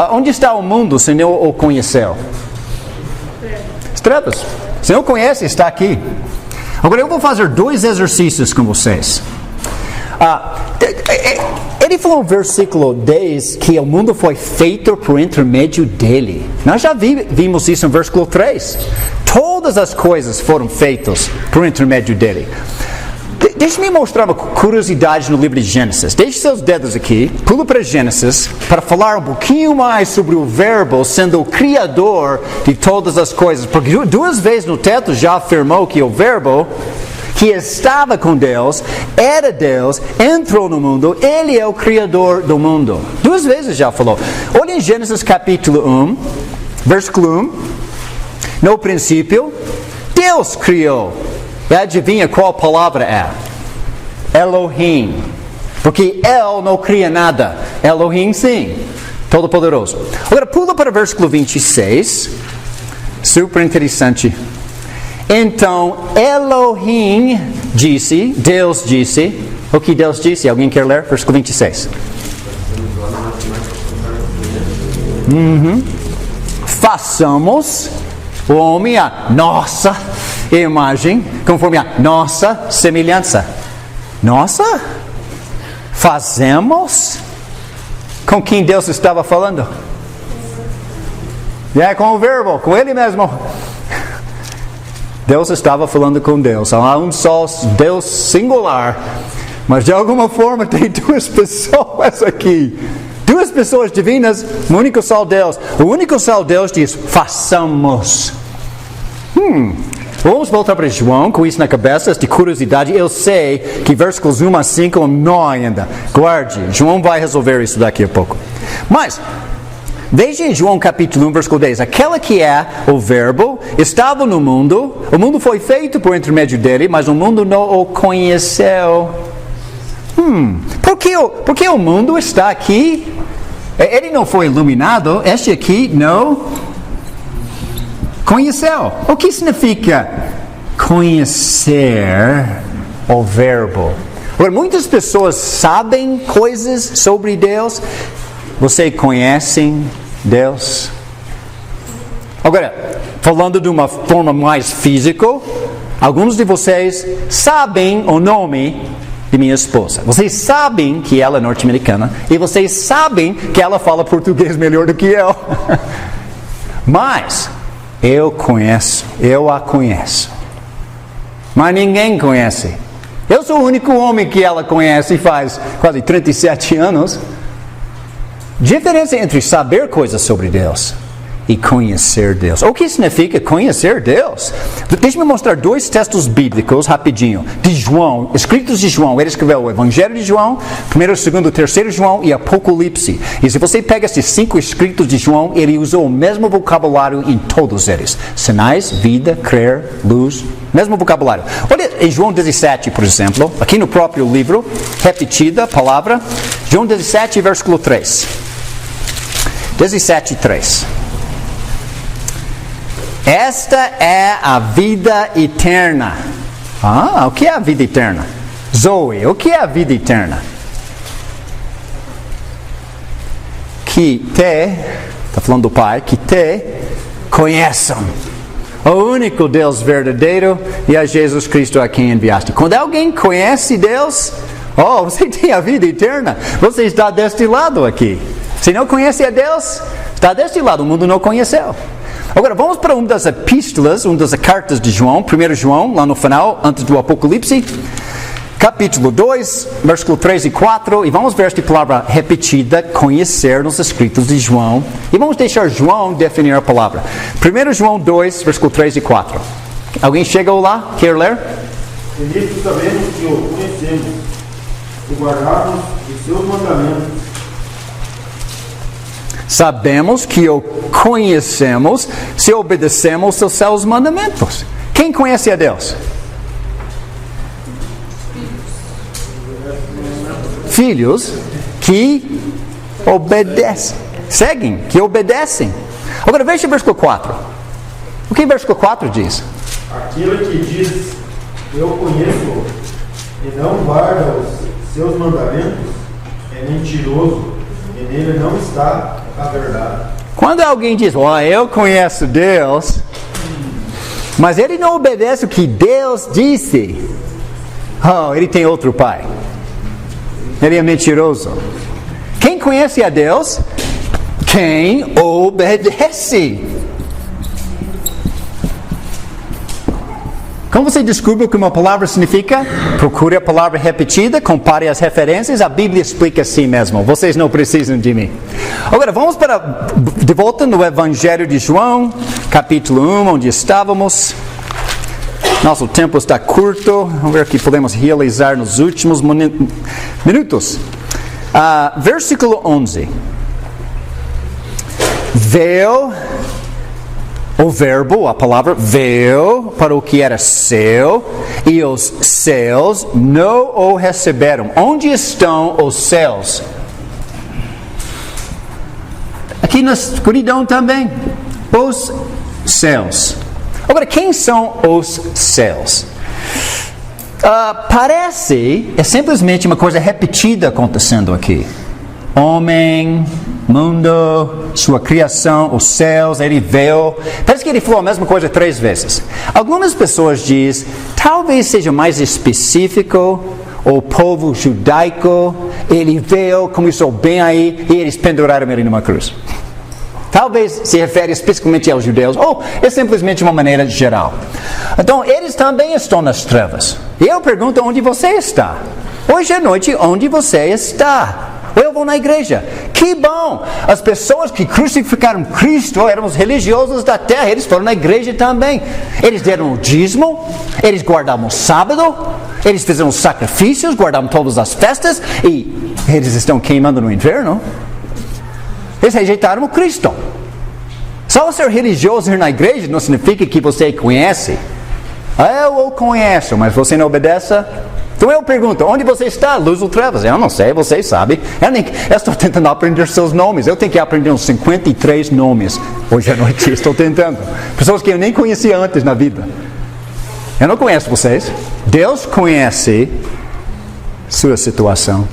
Onde está o mundo se não o conheceu? Trevas. Se não conhece, está aqui. Agora eu vou fazer 2 exercícios com vocês. Ele falou no versículo 10 que o mundo foi feito por intermédio dele. Nós já vimos isso no versículo 3. Todas as coisas foram feitas por intermédio dele. Deixe-me mostrar uma curiosidade no livro de Gênesis. Deixe seus dedos aqui, pula para Gênesis, para falar um pouquinho mais sobre o verbo sendo o criador de todas as coisas. Porque 2 vezes no texto já afirmou que o verbo, que estava com Deus, era Deus, entrou no mundo, ele é o criador do mundo. 2 vezes já falou. Olha em Gênesis capítulo 1, versículo 1. No princípio, Deus criou. E adivinha qual palavra é? Elohim. Porque El não cria nada. Elohim sim. Todo-Poderoso. Agora pula para o versículo 26. Super interessante. Então Elohim disse, Deus disse. O que Deus disse? Alguém quer ler? Versículo 26. Façamos o homem a nossa imagem, conforme a nossa semelhança. Nossa? Fazemos? Com quem Deus estava falando? Com o verbo, com ele mesmo. Deus estava falando com Deus. Há um só Deus singular. Mas de alguma forma tem 2 pessoas aqui. 2 pessoas divinas, um único só Deus. O único só Deus diz, façamos. Vamos voltar para João, com isso na cabeça, de curiosidade. Eu sei que versículos 1 a 5 é um nó ainda. Guarde, João vai resolver isso daqui a pouco. Mas, veja em João capítulo 1, versículo 10. Aquela que é o verbo, estava no mundo, o mundo foi feito por intermédio dele, mas o mundo não o conheceu. Por que o mundo está aqui? Ele não foi iluminado, este aqui não conheceu. O que significa conhecer o verbo? Agora, muitas pessoas sabem coisas sobre Deus. Você conhece Deus? Agora, falando de uma forma mais física, alguns de vocês sabem o nome de minha esposa. Vocês sabem que ela é norte-americana e vocês sabem que ela fala português melhor do que eu. Mas eu a conheço. Mas ninguém conhece. Eu sou o único homem que ela conhece faz quase 37 anos. Diferença entre saber coisas sobre Deus e conhecer Deus. O que significa conhecer Deus? Deixe-me mostrar 2 textos bíblicos rapidinho. De João, escritos de João. Ele escreveu o Evangelho de João, 1º, 2º, 3º João e Apocalipse. E se você pega esses 5 escritos de João, ele usou o mesmo vocabulário em todos eles. Sinais, vida, crer, luz, mesmo vocabulário. Olha em João 17, por exemplo, aqui no próprio livro, repetida a palavra. João 17, versículo 3. 17, 3. Esta é a vida eterna. O que é a vida eterna? Zoe, o que é a vida eterna? Que está falando do Pai, que te conheçam. O único Deus verdadeiro e a Jesus Cristo a quem enviaste. Quando alguém conhece Deus, você tem a vida eterna. Você está deste lado aqui. Se não conhece a Deus, está deste lado. O mundo não conheceu. Agora, vamos para uma das epístolas, uma das cartas de João, 1 João, lá no final, antes do Apocalipse, capítulo 2, versículo 3 e 4, e vamos ver esta palavra repetida, conhecer nos escritos de João, e vamos deixar João definir a palavra. 1 João 2, versículo 3 e 4. Alguém chegou lá? Quer ler? E nisto sabemos que o conhecemos, e guardamos os seus mandamentos. Sabemos que o conhecemos se obedecemos aos seus mandamentos. Quem conhece a Deus? Filhos que obedecem. Seguem, que obedecem. Agora veja o versículo 4. O que o versículo 4 diz? Aquele que diz, eu conheço, e não guarda os seus mandamentos, é mentiroso, e nele não está a verdade. Quando alguém diz, eu conheço Deus, mas ele não obedece o que Deus disse, ele tem outro pai. Ele é mentiroso. Quem conhece a Deus? Quem obedece. Como você descobre o que uma palavra significa? Procure a palavra repetida, compare as referências, a Bíblia explica assim mesmo. Vocês não precisam de mim. Agora, vamos de volta no Evangelho de João, capítulo 1, onde estávamos. Nosso tempo está curto. Vamos ver o que podemos realizar nos últimos minutos. Versículo 11. Veio o verbo, a palavra, veio para o que era seu, e os seus não o receberam. Onde estão os céus? Aqui na escuridão também. Os céus. Agora, quem são os céus? Parece, é simplesmente uma coisa repetida acontecendo aqui. Homem, mundo, sua criação, os céus, ele veio. Parece que ele falou a mesma coisa 3 vezes. Algumas pessoas dizem, talvez seja mais específico, o povo judaico, ele veio, começou bem aí, e eles penduraram ele numa cruz. Talvez se refere especificamente aos judeus, ou é simplesmente uma maneira geral. Então, eles também estão nas trevas. E eu pergunto, onde você está? Hoje à noite, onde você está? Eu vou na igreja. Que bom! As pessoas que crucificaram Cristo eram os religiosos da terra. Eles foram na igreja também. Eles deram o dízimo, eles guardavam o sábado, eles fizeram os sacrifícios, guardavam todas as festas, e eles estão queimando no inferno. Eles rejeitaram o Cristo. Só ser religioso ir na igreja não significa que você conhece. Eu o conheço, mas você não obedece. Então eu pergunto, onde você está? Luz ou trevas? Eu não sei, vocês sabem. Eu estou tentando aprender seus nomes. Eu tenho que aprender uns 53 nomes. Hoje à noite estou tentando. Pessoas que eu nem conhecia antes na vida. Eu não conheço vocês. Deus conhece sua situação.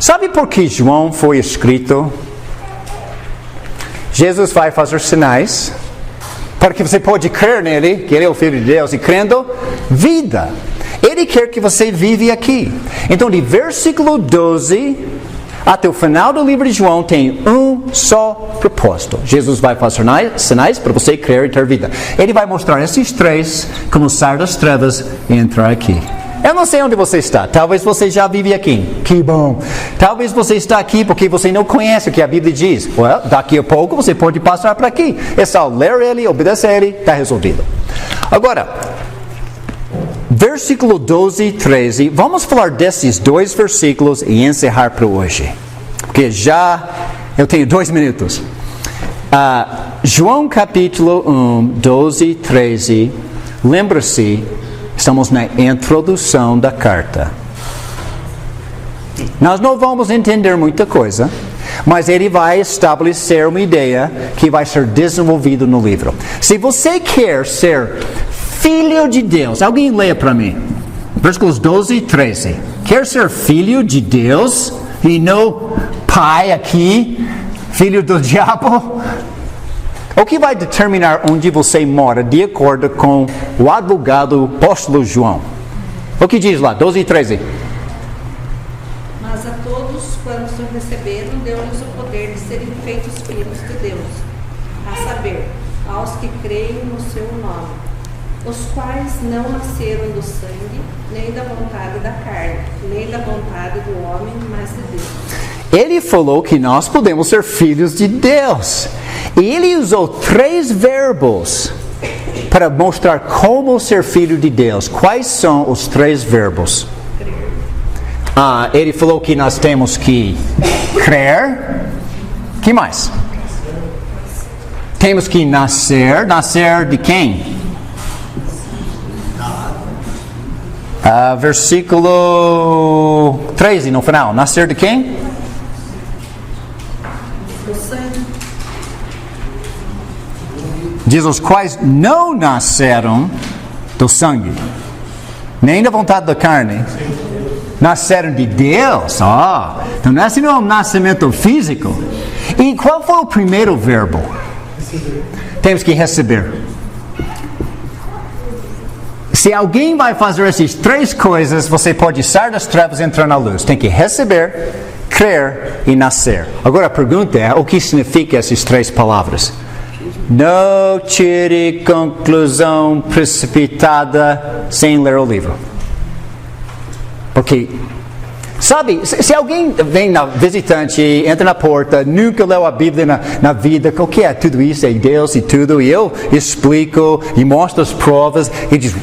Sabe por que João foi escrito? Jesus vai fazer sinais para que você pode crer nele, que ele é o Filho de Deus, e crendo, vida. Ele quer que você vive aqui. Então, de versículo 12 até o final do livro de João, tem um só propósito. Jesus vai fazer sinais para você crer e ter vida. Ele vai mostrar esses três como sair das trevas e entrar aqui. Eu não sei onde você está. Talvez você já vive aqui. Que bom. Talvez você está aqui porque você não conhece o que a Bíblia diz. Daqui a pouco você pode passar para aqui. É só ler ele, obedecer ele, está resolvido. Agora, versículo 12 e 13. Vamos falar desses dois versículos e encerrar para hoje. Porque eu tenho 2 minutos. João capítulo 1, 12 e 13. Lembra-se, estamos na introdução da carta. Nós não vamos entender muita coisa, mas ele vai estabelecer uma ideia que vai ser desenvolvida no livro. Se você quer ser filho de Deus, alguém leia para mim. Versículos 12 e 13. Quer ser filho de Deus e não pai aqui, filho do diabo? O que vai determinar onde você mora, de acordo com o advogado apóstolo João? O que diz lá, 12 e 13? Mas a todos quantos o receberam, deu-lhes o poder de serem feitos filhos de Deus, a saber, aos que creem no seu nome, os quais não nasceram do sangue, nem da vontade da carne, nem da vontade do homem, mas de Deus. Ele falou que nós podemos ser filhos de Deus. E ele usou 3 verbos para mostrar como ser filho de Deus. Quais são os 3 verbos? Ele falou que nós temos que crer. Que mais? Temos que nascer. Nascer de quem? Versículo 13 no final. Nascer de quem? Do sangue. Diz os quais não nasceram do sangue, nem da vontade da carne, nasceram de Deus. Então esse não é um nascimento físico. E qual foi o primeiro verbo? Temos que receber. Se alguém vai fazer essas 3 coisas, você pode sair das trevas e entrar na luz. Tem que receber, crer e nascer. Agora a pergunta é, o que significa essas 3 palavras? Não tire conclusão precipitada sem ler o livro. Porque, sabe, se alguém vem visitante, entra na porta, nunca leu a Bíblia na vida, o que é tudo isso? É Deus e tudo, e eu explico e mostro as provas, e diz,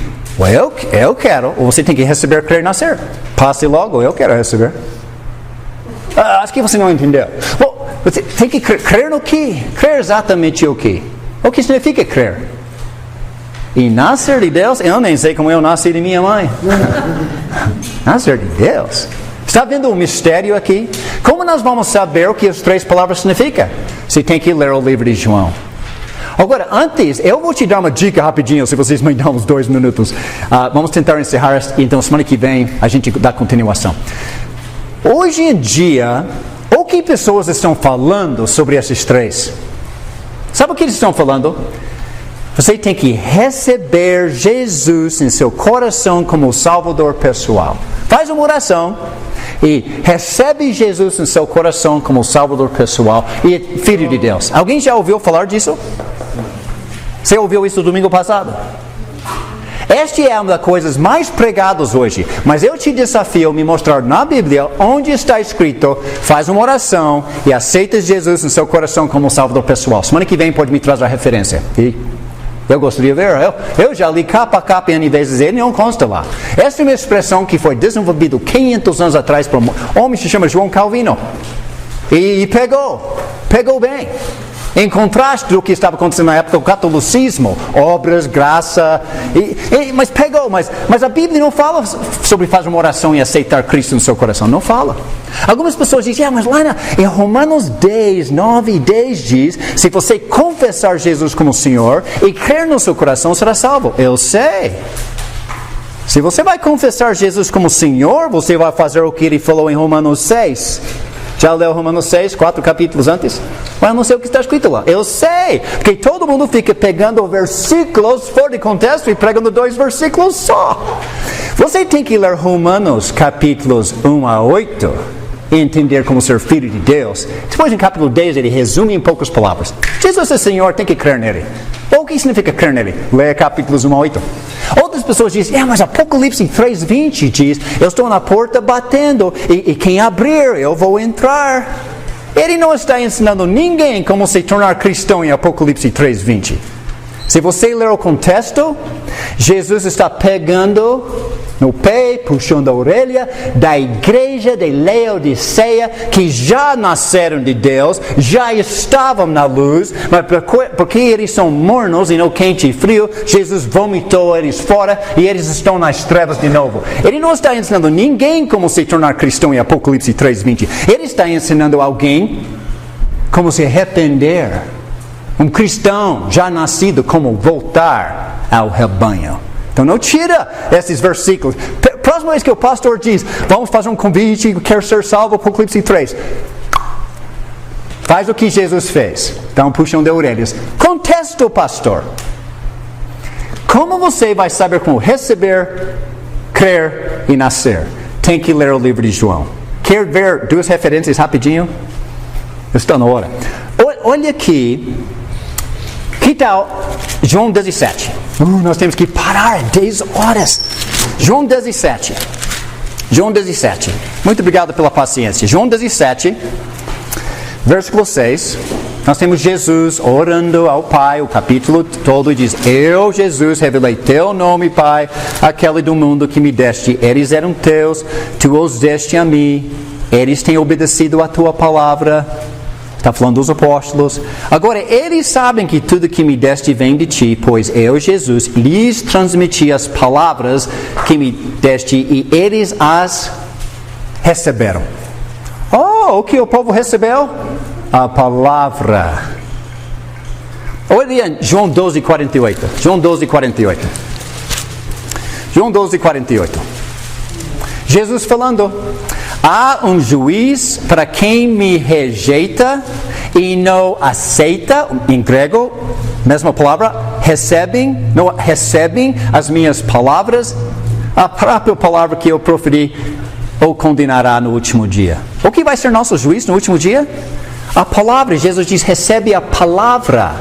eu quero, ou você tem que receber, crer e nascer. Passe logo, eu quero receber. Acho que você não entendeu. Você tem que crer no que? Crer exatamente o que? O que significa crer? E nascer de Deus? Eu nem sei como eu nasci de minha mãe. Nascer de Deus? Está vendo um mistério aqui? Como nós vamos saber o que as 3 palavras significam? Você tem que ler o livro de João. Agora, antes, eu vou te dar uma dica rapidinho, se vocês me dão uns 2 minutos. Vamos tentar encerrar, então semana que vem a gente dá continuação. Hoje em dia, o que pessoas estão falando sobre esses 3? Sabe o que eles estão falando? Você tem que receber Jesus em seu coração como Salvador pessoal. Faz uma oração e recebe Jesus em seu coração como Salvador pessoal e é Filho de Deus. Alguém já ouviu falar disso? Você ouviu isso domingo passado? Esta é uma das coisas mais pregadas hoje. Mas eu te desafio a me mostrar na Bíblia onde está escrito, faz uma oração e aceita Jesus no seu coração como Salvador pessoal. Semana que vem pode me trazer a referência. E eu gostaria de ver. Eu já li capa a capa N vezes, ele não consta lá. Essa é uma expressão que foi desenvolvida 500 anos atrás por um homem que se chama João Calvino. E pegou bem. Em contraste do que estava acontecendo na época do catolicismo, obras, graça, mas pegou, mas a Bíblia não fala sobre fazer uma oração e aceitar Cristo no seu coração, não fala. Algumas pessoas dizem, mas lá em Romanos 10, 9 e 10 diz, se você confessar Jesus como Senhor e crer no seu coração, será salvo. Eu sei. Se você vai confessar Jesus como Senhor, você vai fazer o que ele falou em Romanos 6. Já leu Romanos 6, 4 capítulos antes? Mas eu não sei o que está escrito lá. Eu sei, porque todo mundo fica pegando versículos fora de contexto e pregando 2 versículos só. Você tem que ler Romanos capítulos 1 a 8 e entender como ser filho de Deus. Depois, em capítulo 10, ele resume em poucas palavras. Jesus é Senhor, tem que crer nele. O que significa crer nele? Leia capítulos 1 a 8. Outras pessoas dizem, mas Apocalipse 3:20 diz, eu estou na porta batendo, e quem abrir, eu vou entrar. Ele não está ensinando ninguém como se tornar cristão em Apocalipse 3:20. Se você ler o contexto, Jesus está pegando no pé, puxando a orelha da igreja de Laodiceia, que já nasceram de Deus, já estavam na luz, mas porque eles são mornos e não quente e frio, Jesus vomitou eles fora e eles estão nas trevas de novo. Ele não está ensinando ninguém como se tornar cristão em Apocalipse 3:20. Ele está ensinando alguém como se arrepender. Um cristão já nascido, como voltar ao rebanho. Então não tira esses versículos. Próxima vez que o pastor diz, vamos fazer um convite, quer ser salvo, Apocalipse 3. Faz o que Jesus fez. Dá um puxão de orelhas. Contesta o pastor. Como você vai saber como receber, crer e nascer? Tem que ler o livro de João. Quer ver 2 referências rapidinho? Está na hora. Olha aqui. Que tal João 17? Nós temos que parar 10 horas. João 17. João 17. Muito obrigado pela paciência. João 17, versículo 6. Nós temos Jesus orando ao Pai, o capítulo todo, e diz, eu, Jesus, revelei teu nome, Pai, aquele do mundo que me deste. Eles eram teus, tu os deste a mim. Eles têm obedecido a tua palavra. Está falando dos apóstolos. Agora, eles sabem que tudo que me deste vem de ti, pois eu, Jesus, lhes transmiti as palavras que me deste e eles as receberam. O que o povo recebeu? A palavra. Olha João 12:48. João 12:48. João 12:48. Jesus falando. Há um juiz para quem me rejeita e não aceita, em grego, mesma palavra, não recebem as minhas palavras, a própria palavra que eu proferi o condenará no último dia. O que vai ser nosso juiz no último dia? A palavra. Jesus diz, recebe a palavra.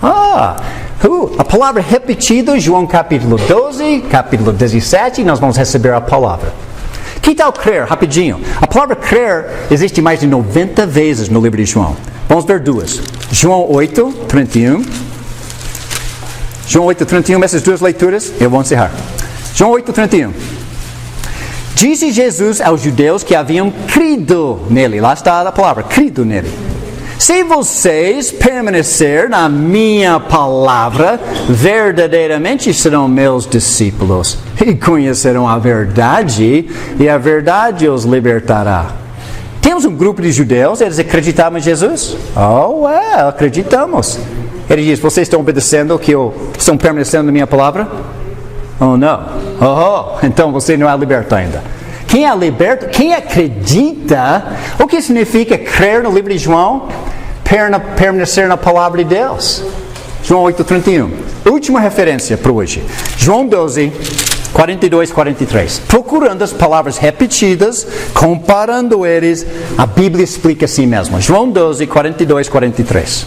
A palavra repetida, João capítulo 12, capítulo 17, nós vamos receber a palavra. Que tal crer? Rapidinho. A palavra crer existe mais de 90 vezes no livro de João. Vamos ver 2. João 8:31. João 8:31, essas 2 leituras, eu vou encerrar. João 8:31. Disse Jesus aos judeus que haviam crido nele. Lá está a palavra, crido nele. Se vocês permanecer na minha palavra, verdadeiramente serão meus discípulos. E conhecerão a verdade, e a verdade os libertará. Temos um grupo de judeus, eles acreditavam em Jesus? Acreditamos. Ele diz, vocês estão obedecendo estão permanecendo na minha palavra? Não. Então você não é liberto ainda. Quem é liberto, quem acredita, o que significa crer no livro de João? Permanecer na palavra de Deus. João 8:31. Última referência para hoje. João 12, 42, 43. Procurando as palavras repetidas, comparando eles, a Bíblia explica assim mesmo. João 12, 42, 43.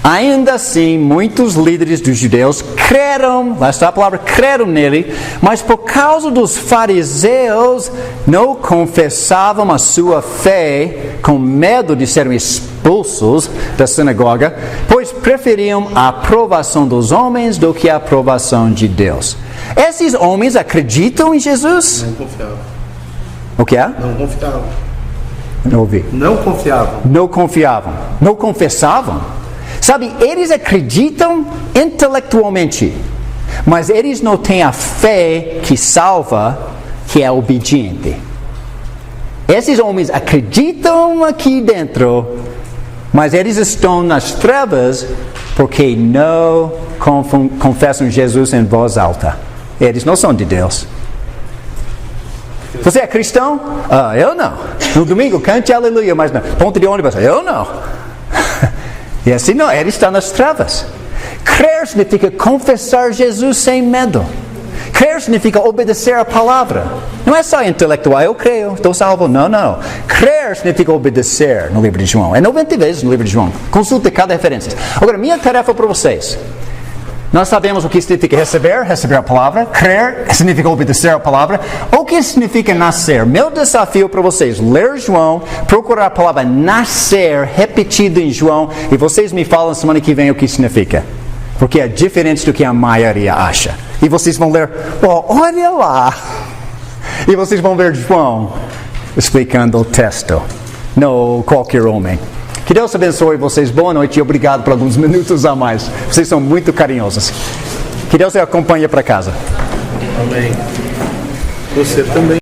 Ainda assim, muitos líderes dos judeus creram, lá está a palavra, creram nele, mas por causa dos fariseus não confessavam a sua fé com medo de serem expulsos da sinagoga, pois preferiam a aprovação dos homens do que a aprovação de Deus. Esses homens acreditam em Jesus? Não confiavam. O que é? Não confiavam. Não ouvi. Não confiavam. Não confiavam. Não confessavam. Sabe, eles acreditam intelectualmente, mas eles não têm a fé que salva, que é obediente. Esses homens acreditam aqui dentro, mas eles estão nas trevas porque não confessam Jesus em voz alta. Eles não são de Deus. Você é cristão? Eu não. No domingo, cante aleluia, mas não. Ponto de ônibus, eu não. E assim não, ele está nas trevas. Crer significa confessar Jesus sem medo. Crer significa obedecer a palavra. Não é só intelectual, eu creio, estou salvo. Não. Crer significa obedecer no livro de João. É 90 vezes no livro de João. Consulte cada referência. Agora, minha tarefa para vocês. Nós sabemos o que significa receber a palavra. Crer significa obedecer a palavra. O que significa nascer? Meu desafio para vocês, ler João, procurar a palavra nascer repetida em João, e vocês me falam semana que vem o que significa. Porque é diferente do que a maioria acha. E vocês vão ler, olha lá. E vocês vão ver João explicando o texto. Não qualquer homem. Que Deus abençoe vocês. Boa noite e obrigado por alguns minutos a mais. Vocês são muito carinhosos. Que Deus te acompanhe para casa. Amém. Você também.